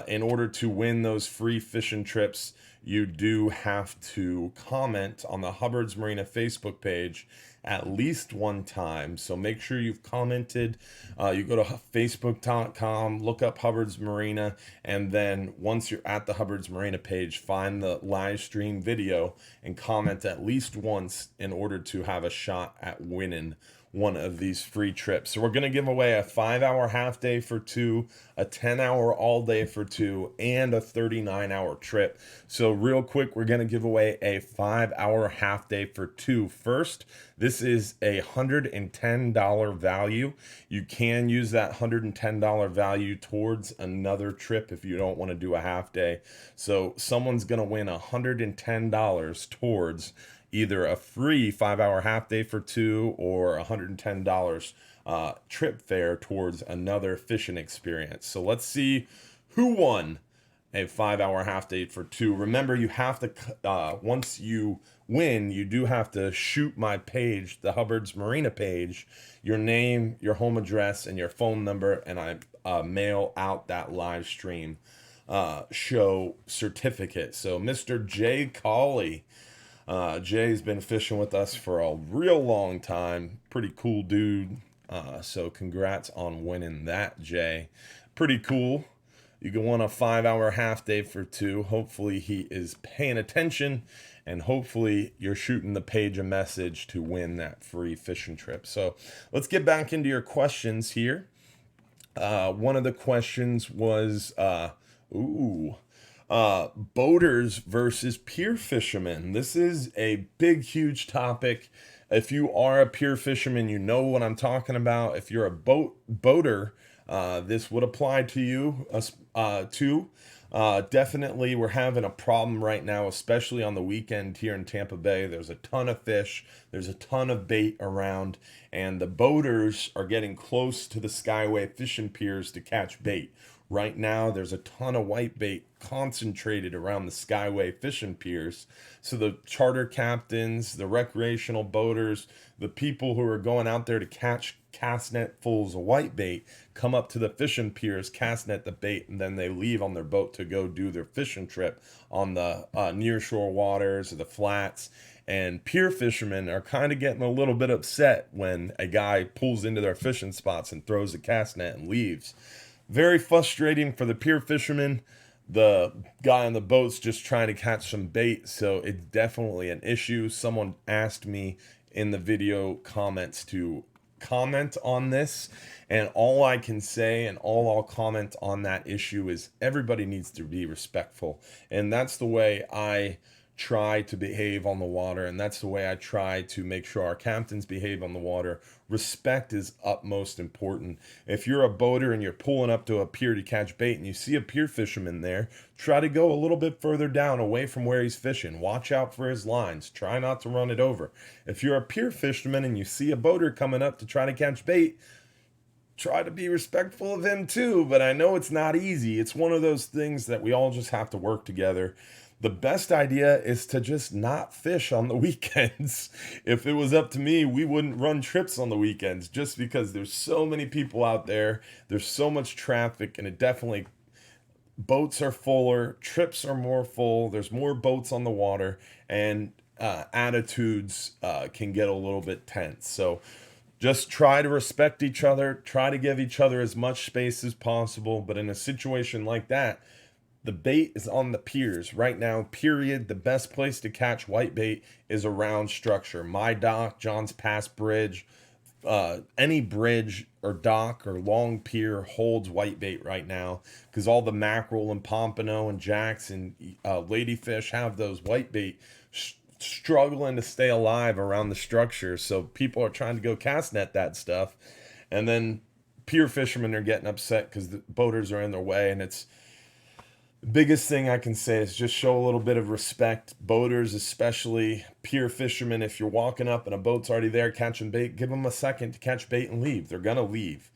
[SPEAKER 1] In order to win those free fishing trips, you do have to comment on the Hubbard's Marina Facebook page at least one time. So make sure you've commented. You go to facebook.com, look up Hubbard's Marina, and then once you're at the Hubbard's Marina page, find the live stream video and comment at least once in order to have a shot at winning one of these free trips. So we're going to give away a 5-hour half day for 2, a 10-hour all day for 2, and a 39-hour trip. So real quick, we're going to give away a 5-hour half day for 2 first. This is a $110 value. You can use that $110 value towards another trip if you don't want to do a half day. So someone's going to win $110 towards either a free 5-hour half day for 2 or $110 trip fare towards another fishing experience. So let's see who won a 5-hour half day for 2. Remember, you have to, once you win, you do have to shoot my page, the Hubbard's Marina page, your name, your home address, and your phone number, and I mail out that live stream show certificate. So Mr. Jay Cawley, Jay's been fishing with us for a real long time. Pretty cool dude. So congrats on winning that, Jay. Pretty cool. You can win a 5-hour half day for 2. Hopefully he is paying attention, and hopefully you're shooting the page a message to win that free fishing trip. So let's get back into your questions here. One of the questions was, boaters versus pier fishermen. This is a big, huge topic. If you are a pier fisherman, you know what I'm talking about. If you're a boater, this would apply to you too. Definitely, we're having a problem right now, especially on the weekend here in Tampa Bay. There's a ton of fish. There's a ton of bait around, and the boaters are getting close to the Skyway fishing piers to catch bait. Right now, there's a ton of whitebait concentrated around the Skyway fishing piers. So the charter captains, the recreational boaters, the people who are going out there to catch cast net fulls of whitebait come up to the fishing piers, cast net the bait, and then they leave on their boat to go do their fishing trip on the nearshore waters or the flats. And pier fishermen are kind of getting a little bit upset when a guy pulls into their fishing spots and throws a cast net and leaves. Very frustrating for the pier fishermen. The guy on the boat's just trying to catch some bait, so it's definitely an issue. Someone asked me in the video comments to comment on this, and all I can say and all I'll comment on that issue is everybody needs to be respectful, and that's the way I try to behave on the water, and that's the way I try to make sure our captains behave on the water. Respect is utmost important. If you're a boater and you're pulling up to a pier to catch bait and you see a pier fisherman there, try to go a little bit further down away from where he's fishing. Watch out for his lines. Try not to run it over. If you're a pier fisherman and you see a boater coming up to try to catch bait, try to be respectful of him too, but I know it's not easy. It's one of those things that we all just have to work together. The best idea is to just not fish on the weekends. If it was up to me, we wouldn't run trips on the weekends just because there's so many people out there. There's so much traffic, and it definitely, boats are fuller, trips are more full, there's more boats on the water, and attitudes can get a little bit tense. So just try to respect each other, try to give each other as much space as possible. But in a situation like that, the bait is on the piers right now, period. The best place to catch whitebait is around structure. My dock, John's Pass Bridge, any bridge or dock or long pier holds whitebait right now, because all the mackerel and pompano and jacks and ladyfish have those whitebait struggling to stay alive around the structure. So people are trying to go cast net that stuff, and then pier fishermen are getting upset because the boaters are in their way. And it's the biggest thing I can say is just show a little bit of respect. Boaters, especially pier fishermen, if you're walking up and a boat's already there catching bait, give them a second to catch bait and leave. They're gonna leave.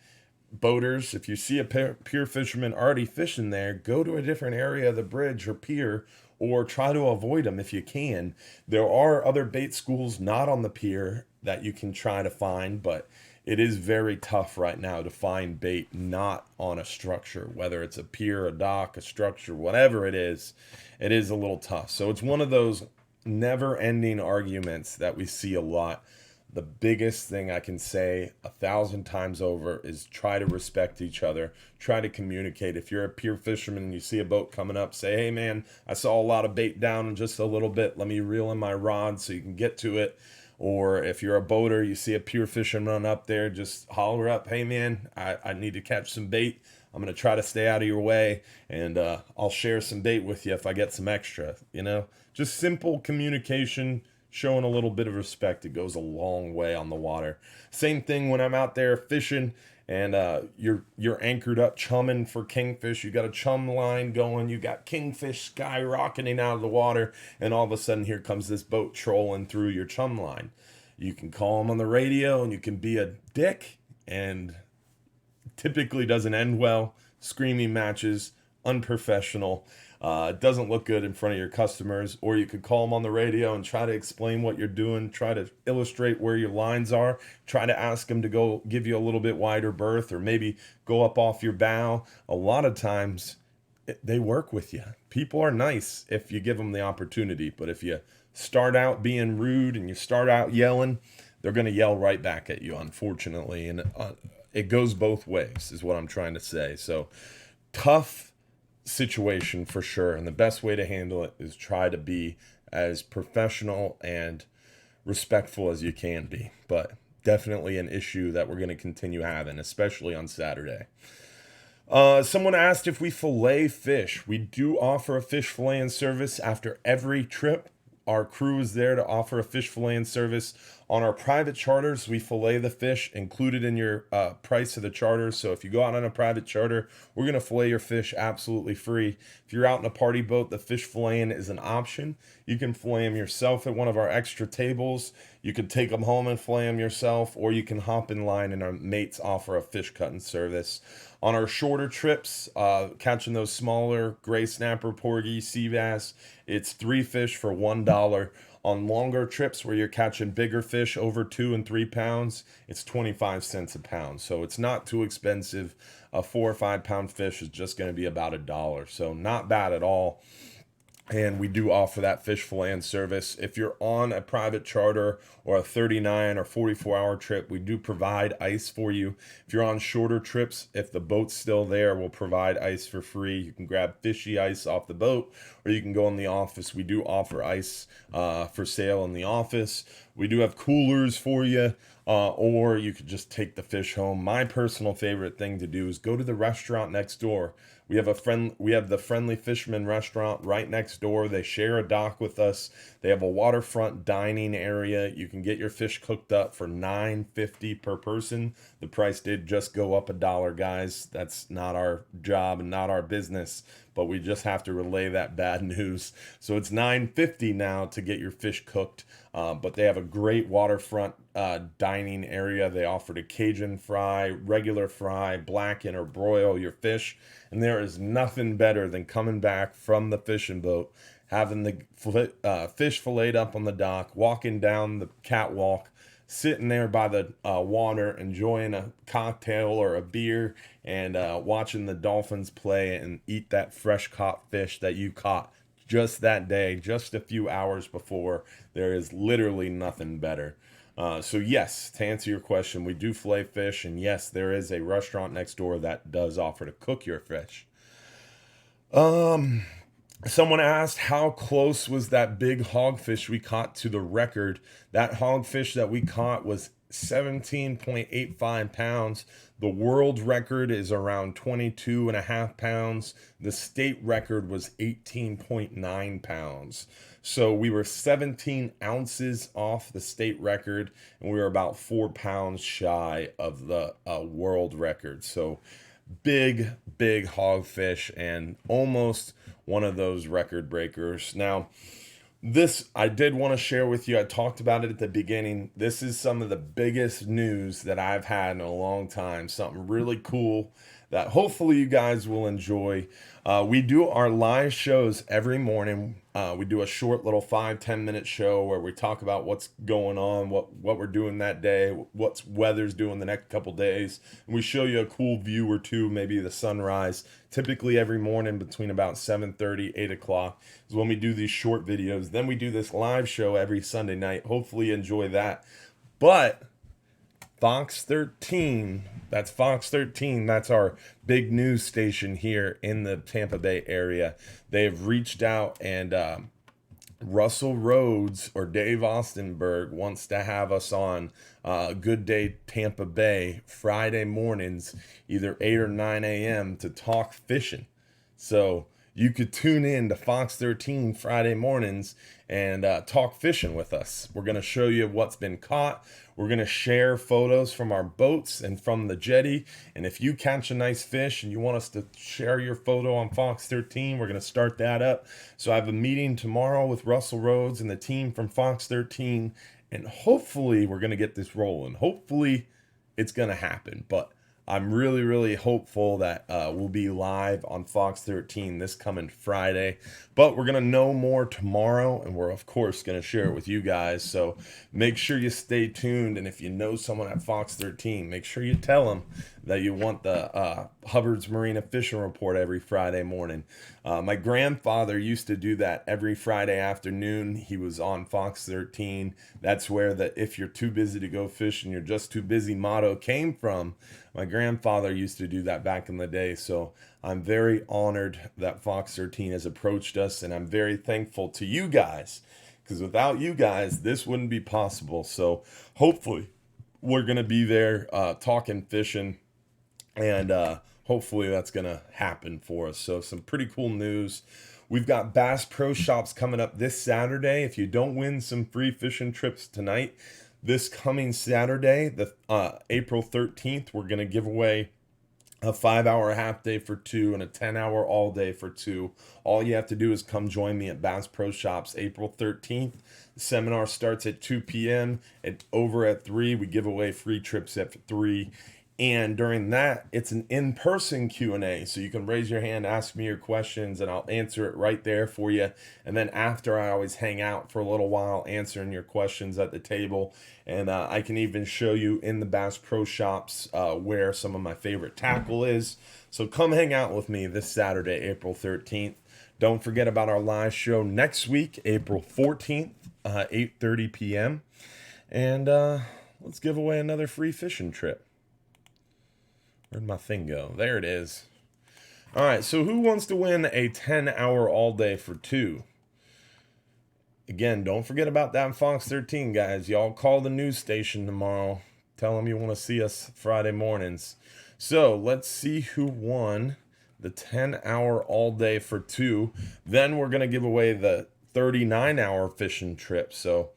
[SPEAKER 1] Boaters, if you see a pier fisherman already fishing there, go to a different area of the bridge or pier, or try to avoid them if you can. There are other bait schools not on the pier that you can try to find, but it is very tough right now to find bait not on a structure, whether it's a pier, a dock, a structure, whatever it is a little tough. So it's one of those never-ending arguments that we see a lot. The biggest thing I can say 1,000 times over is try to respect each other. Try to communicate. If you're a pier fisherman and you see a boat coming up, say, hey man, I saw a lot of bait down in just a little bit. Let me reel in my rod so you can get to it. Or if you're a boater, you see a pier fisherman up there, just holler up, hey man, I need to catch some bait. I'm going to try to stay out of your way, and I'll share some bait with you if I get some extra. Just simple communication, showing a little bit of respect. It goes a long way on the water. Same thing when I'm out there fishing and you're anchored up chumming for kingfish. You got a chum line going, you got kingfish skyrocketing out of the water, and all of a sudden here comes this boat trolling through your chum line. You can call them on the radio and you can be a dick, and typically doesn't end well. Screaming matches, unprofessional. It doesn't look good in front of your customers. Or you could call them on the radio and try to explain what you're doing, try to illustrate where your lines are, try to ask them to go give you a little bit wider berth, or maybe go up off your bow. A lot of times they work with you. People are nice if you give them the opportunity, but if you start out being rude and you start out yelling, they're going to yell right back at you, unfortunately. And it goes both ways is what I'm trying to say. So tough situation for sure, and the best way to handle it is try to be as professional and respectful as you can be. But definitely an issue that we're going to continue having, especially on Saturday. Someone asked if we fillet fish. We do offer a fish filleting service after every trip. Our crew is there to offer a fish filleting service. On our private charters, we fillet the fish included in your price of the charter. So if you go out on a private charter, we're going to fillet your fish absolutely free. If you're out in a party boat, the fish filleting is an option. You can fillet them yourself at one of our extra tables. You can take them home and fillet them yourself, or you can hop in line and our mates offer a fish cutting service. On our shorter trips, catching those smaller gray snapper, porgy, sea bass, it's 3 fish for $1. On longer trips where you're catching bigger fish over 2 and 3 pounds, it's 25 cents a pound. So it's not too expensive. A 4 or 5 pound fish is just going to be about $1. So not bad at all. And we do offer that fish filleting service. If you're on a private charter or a 39 or 44-hour trip, we do provide ice for you. If you're on shorter trips, if the boat's still there, we'll provide ice for free. You can grab fishy ice off the boat, or you can go in the office. We do offer ice for sale in the office. We do have coolers for you, or you could just take the fish home. My personal favorite thing to do is go to the restaurant next door. We have the Friendly Fisherman restaurant right next door. They share a dock with us. They have a waterfront dining area. You can get your fish cooked up for $9.50 per person. The price did just go up $1, guys. That's not our job and not our business. but we just have to relay that bad news. So it's $9.50 now to get your fish cooked, but they have a great waterfront dining area. They offer a Cajun fry, regular fry, blacken or broil your fish, and there is nothing better than coming back from the fishing boat, having the fish filleted up on the dock, walking down the catwalk, sitting there by the water, enjoying a cocktail or a beer, and watching the dolphins play and eat that fresh caught fish that you caught just that day, just a few hours before. There is literally nothing better. So yes, to answer your question, we do fillet fish, and yes, there is a restaurant next door that does offer to cook your fish. Someone asked, how close was that big hogfish we caught to the record? That hogfish that we caught was 17.85 pounds. The world record is around 22.5 pounds. The state record was 18.9 pounds. So we were 17 ounces off the state record, and we were about 4 pounds shy of the world record. So big hogfish, and almost one of those record breakers. Now, this I did want to share with you. I talked about it at the beginning. This is some of the biggest news that I've had in a long time. Something really cool that hopefully you guys will enjoy. We do our live shows every morning. We do a short little 5-10 minute show where we talk about what's going on, what we're doing that day, what's weather's doing the next couple days. And we show you a cool view or two, maybe the sunrise. Typically every morning between about 7:30, 8 o'clock is when we do these short videos. Then we do this live show every Sunday night. Hopefully you enjoy that. But Fox 13, that's Fox 13. That's our big news station here in the Tampa Bay area. They've reached out, and Russell Rhodes or Dave Austenberg wants to have us on Good Day Tampa Bay Friday mornings, either 8 or 9 a.m. to talk fishing. So you could tune in to Fox 13 Friday mornings and talk fishing with us. We're going to show you what's been caught. We're going to share photos from our boats and from the jetty. And if you catch a nice fish and you want us to share your photo on Fox 13, we're going to start that up. So I have a meeting tomorrow with Russell Rhodes and the team from Fox 13. And hopefully we're going to get this rolling. Hopefully it's going to happen. But I'm really hopeful that we'll be live on Fox 13 this coming Friday. But we're going to know more tomorrow, and we're, of course, going to share it with you guys. So make sure you stay tuned. And if you know someone at Fox 13, make sure you tell them that you want the Hubbard's Marina Fishing Report every Friday morning. My grandfather used to do that every Friday afternoon. He was on Fox 13. That's where the "if you're too busy to go fishing, you're just too busy" motto came from. My grandfather used to do that back in the day. So I'm very honored that Fox 13 has approached us, and I'm very thankful to you guys, because without you guys, this wouldn't be possible. So hopefully we're going to be there talking fishing, and hopefully that's going to happen for us. So some pretty cool news. We've got Bass Pro Shops coming up this Saturday. If you don't win some free fishing trips tonight, this coming Saturday, the April 13th, we're going to give away a 5-hour half day for 2 and a 10-hour all day for 2. All you have to do is come join me at Bass Pro Shops April 13th. The seminar starts at 2 p.m. Over at 3, we give away free trips at 3. And during that, it's an in-person Q&A. So you can raise your hand, ask me your questions, and I'll answer it right there for you. And then after, I always hang out for a little while answering your questions at the table. And I can even show you in the Bass Pro Shops where some of my favorite tackle is. So come hang out with me this Saturday, April 13th. Don't forget about our live show next week, April 14th, 8:30 p.m. And let's give away another free fishing trip. Where'd my thing go? There it is. All right, so who wants to win a 10-hour all day for 2? Again, don't forget about that Fox 13, guys. Y'all call the news station tomorrow. Tell them you want to see us Friday mornings. So let's see who won the 10-hour all day for 2. Then we're going to give away the 39-hour fishing trip. So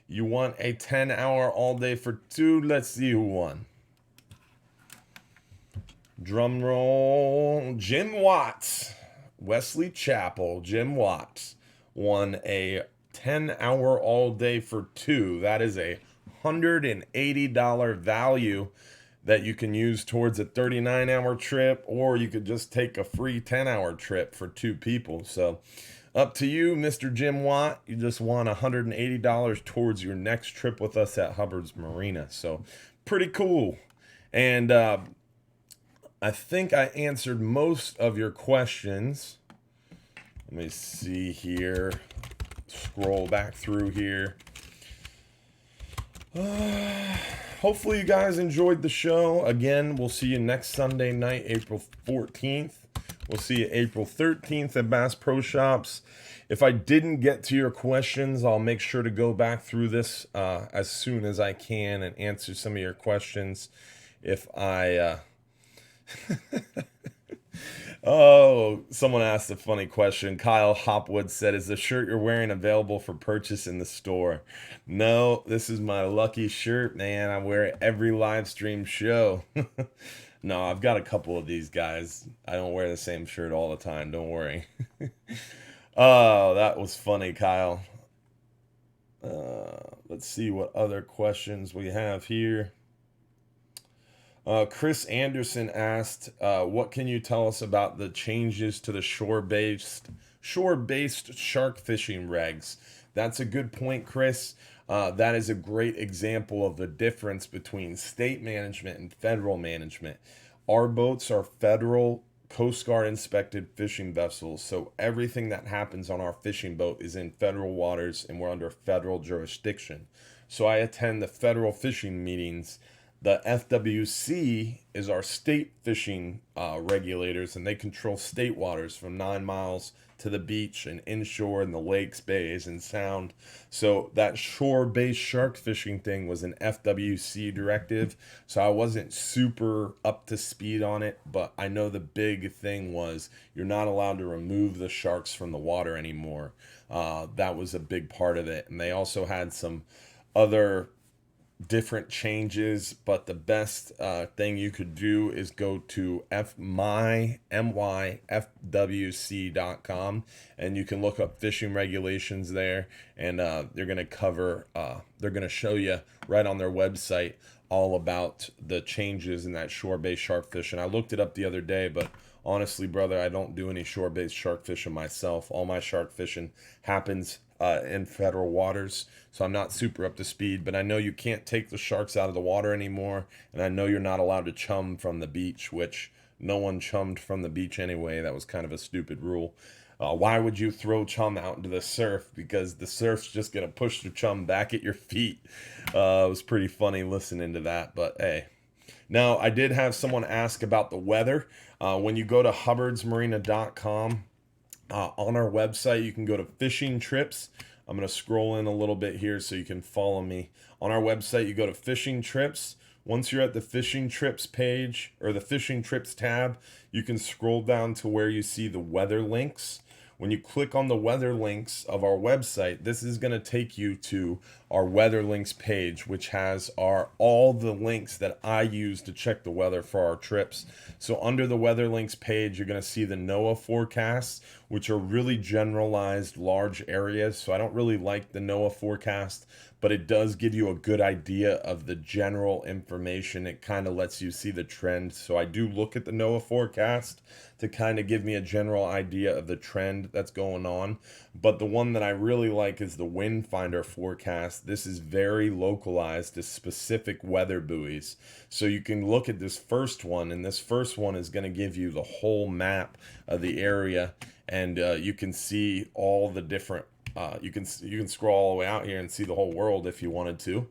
[SPEAKER 1] you want a 10-hour all day for 2. Let's see who won. Drum roll. Jim Watts Wesley Chapel, Jim Watts, won a 10-hour all day for two. That is a $180 value that you can use towards a 39-hour trip, or you could just take a free 10-hour trip for two people. So up to you, Mr. Jim Watt. You just won $180 towards your next trip with us at Hubbard's Marina. So pretty cool. And I think I answered most of your questions. Let me see here. Scroll back through here. Hopefully you guys enjoyed the show. Again, we'll see you next Sunday night, April 14th. We'll see you April 13th at Bass Pro Shops. If I didn't get to your questions, I'll make sure to go back through this as soon as I can and answer some of your questions. If I... Oh, someone asked a funny question. Kyle Hopwood said, is the shirt you're wearing available for purchase in the store? No, this is my lucky shirt, man. I wear it every live stream show. No, I've got a couple of these guys. I don't wear the same shirt all the time. Don't worry. Oh, that was funny, Kyle. Let's see what other questions we have here. Chris Anderson asked, what can you tell us about the changes to the shore-based shark fishing regs? That's a good point, Chris. That is a great example of the difference between state management and federal management. Our boats are federal Coast Guard inspected fishing vessels, so everything that happens on our fishing boat is in federal waters and we're under federal jurisdiction. So I attend the federal fishing meetings. The FWC is our state fishing regulators, and they control state waters from 9 miles to the beach and inshore in the lakes, bays, and sound. So that shore-based shark fishing thing was an FWC directive, so I wasn't super up to speed on it, but I know the big thing was you're not allowed to remove the sharks from the water anymore. That was a big part of it, and they also had some other different changes, but the best thing you could do is go to myfwc.com and you can look up fishing regulations there, and they're going to show you right on their website all about the changes in that shore-based shark fishing. I looked it up the other day, but honestly, brother, I don't do any shore-based shark fishing myself. All my shark fishing happens in federal waters, so I'm not super up to speed, but I know you can't take the sharks out of the water anymore, and I know you're not allowed to chum from the beach, which no one chummed from the beach anyway. That was kind of a stupid rule. Why would you throw chum out into the surf? Because the surf's just going to push the chum back at your feet. It was pretty funny listening to that, but hey. Now, I did have someone ask about the weather. When you go to hubbardsmarina.com, on our website, you can go to fishing trips. I'm going to scroll in a little bit here so you can follow me. On our website, you go to fishing trips. Once you're at the fishing trips page or the fishing trips tab, you can scroll down to where you see the weather links. When you click on the weather links of our website, this is going to take you to our weather links page, which has all the links that I use to check the weather for our trips. So under the weather links page, you're going to see the NOAA forecasts, which are really generalized large areas. So I don't really like the NOAA forecast, but it does give you a good idea of the general information. It kind of lets you see the trend. So I do look at the NOAA forecast to kind of give me a general idea of the trend that's going on. But the one that I really like is the Wind Finder forecast. This is very localized to specific weather buoys. So you can look at this first one, and this first one is going to give you the whole map of the area, and you can see all the different you can scroll all the way out here and see the whole world if you wanted to.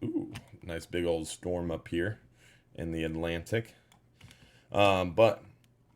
[SPEAKER 1] Ooh, nice big old storm up here in the Atlantic. But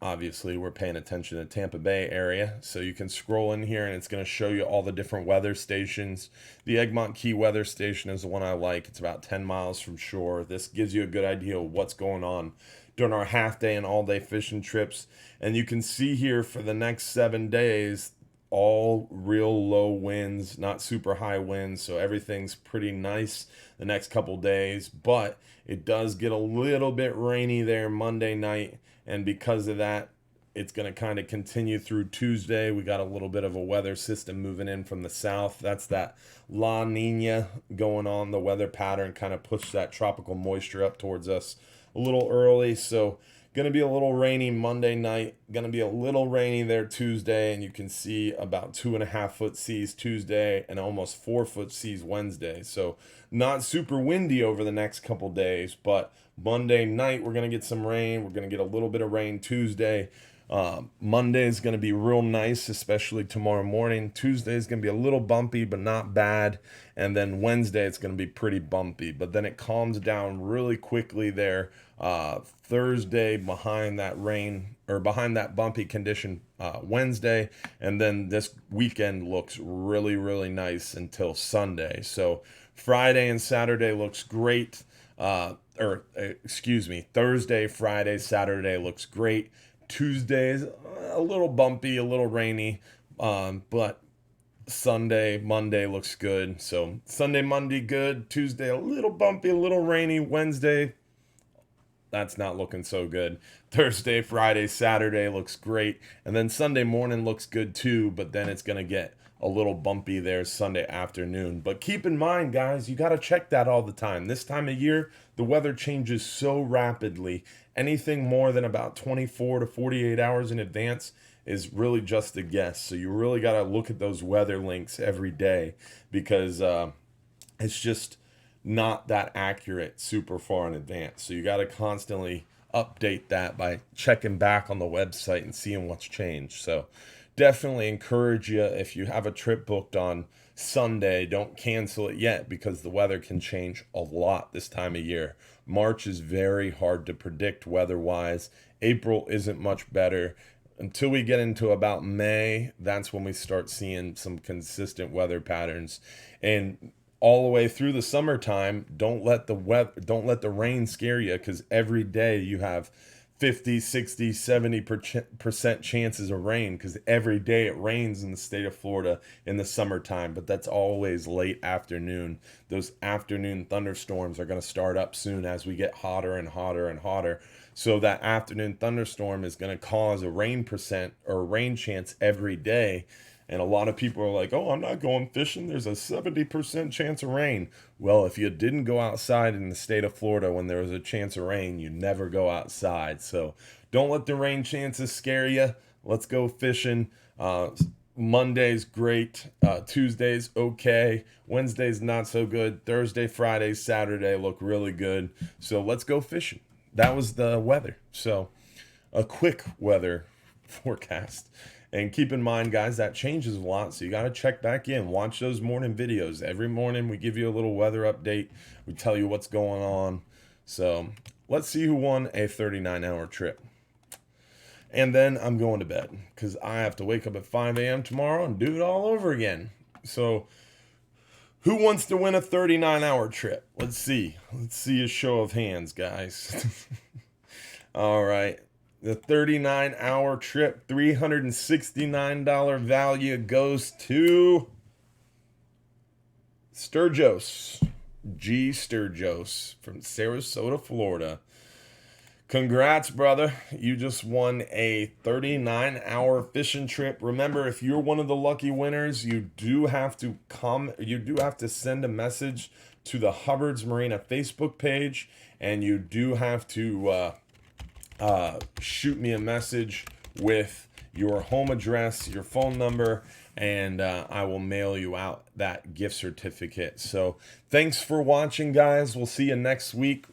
[SPEAKER 1] obviously we're paying attention to Tampa Bay area, so you can scroll in here and it's going to show you all the different weather stations. The Egmont Key weather station is the one I like. It's about 10 miles from shore. This gives you a good idea of what's going on during our half day and all day fishing trips. And you can see here for the next 7 days, all real low winds, not super high winds, so everything's pretty nice the next couple days. But it does get a little bit rainy there Monday night, and because of that, it's going to kind of continue through Tuesday. We got a little bit of a weather system moving in from the south. That's that La Nina going on. The weather pattern kind of pushed that tropical moisture up towards us a little early. So going to be a little rainy Monday night. Going to be a little rainy there Tuesday. And you can see about 2.5 foot seas Tuesday and almost 4 foot seas Wednesday. So not super windy over the next couple days, but Monday night we're going to get some rain. We're going to get a little bit of rain Tuesday. Monday is going to be real nice, especially tomorrow morning. Tuesday is going to be a little bumpy, but not bad. And then Wednesday, it's going to be pretty bumpy. But then it calms down really quickly there. Thursday behind that rain or behind that bumpy condition Wednesday. And then this weekend looks really, really nice until Sunday. So Friday and Saturday looks great. Thursday, Friday, Saturday looks great. Tuesday's a little bumpy, a little rainy, but Sunday, Monday looks good. So Sunday, Monday, good. Tuesday, a little bumpy, a little rainy. Wednesday, that's not looking so good. Thursday, Friday, Saturday looks great. And then Sunday morning looks good too, but then it's going to get a little bumpy there Sunday afternoon. But keep in mind, guys, you got to check that all the time. This time of year, the weather changes so rapidly. Anything more than about 24 to 48 hours in advance is really just a guess. So you really got to look at those weather links every day because it's just not that accurate super far in advance. So you got to constantly update that by checking back on the website and seeing what's changed. So definitely encourage you, if you have a trip booked on Sunday, don't cancel it yet because the weather can change a lot this time of year. March is very hard to predict weather-wise. April isn't much better. Until we get into about May, that's when we start seeing some consistent weather patterns. And all the way through the summertime, don't let the rain scare you, because every day you have 50, 60, 70% chances of rain, because every day it rains in the state of Florida in the summertime, but that's always late afternoon. Those afternoon thunderstorms are going to start up soon as we get hotter and hotter and hotter. So that afternoon thunderstorm is going to cause a rain percent or rain chance every day. And a lot of people are like, oh, I'm not going fishing. There's a 70% chance of rain. Well, if you didn't go outside in the state of Florida when there was a chance of rain, you never go outside. So don't let the rain chances scare you. Let's go fishing. Monday's great. Tuesday's okay. Wednesday's not so good. Thursday, Friday, Saturday look really good. So let's go fishing. That was the weather. So a quick weather forecast. And keep in mind, guys, that changes a lot, so you got to check back in. Watch those morning videos. Every morning we give you a little weather update. We tell you what's going on. So let's see who won a 39-hour trip. And then I'm going to bed because I have to wake up at 5 a.m. tomorrow and do it all over again. So who wants to win a 39-hour trip? Let's see. Let's see a show of hands, guys. All right. The 39-hour trip, $369 value goes to Sturgis, G. Sturgis from Sarasota, Florida. Congrats, brother. You just won a 39-hour fishing trip. Remember, if you're one of the lucky winners, you do have to send a message to the Hubbard's Marina Facebook page, and you do have to shoot me a message with your home address, your phone number, and I will mail you out that gift certificate. So thanks for watching, guys. We'll see you next week,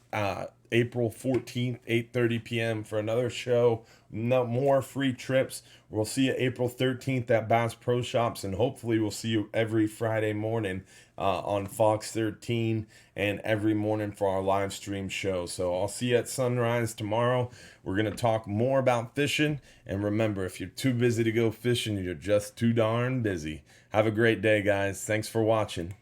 [SPEAKER 1] April 14th, 8:30 p.m. for another show. No more free trips. We'll see you April 13th at Bass Pro Shops, and hopefully we'll see you every Friday morning on Fox 13 and every morning for our live stream show. So I'll see you at sunrise tomorrow. We're going to talk more about fishing. And remember, if you're too busy to go fishing, you're just too darn busy. Have a great day, guys. Thanks for watching.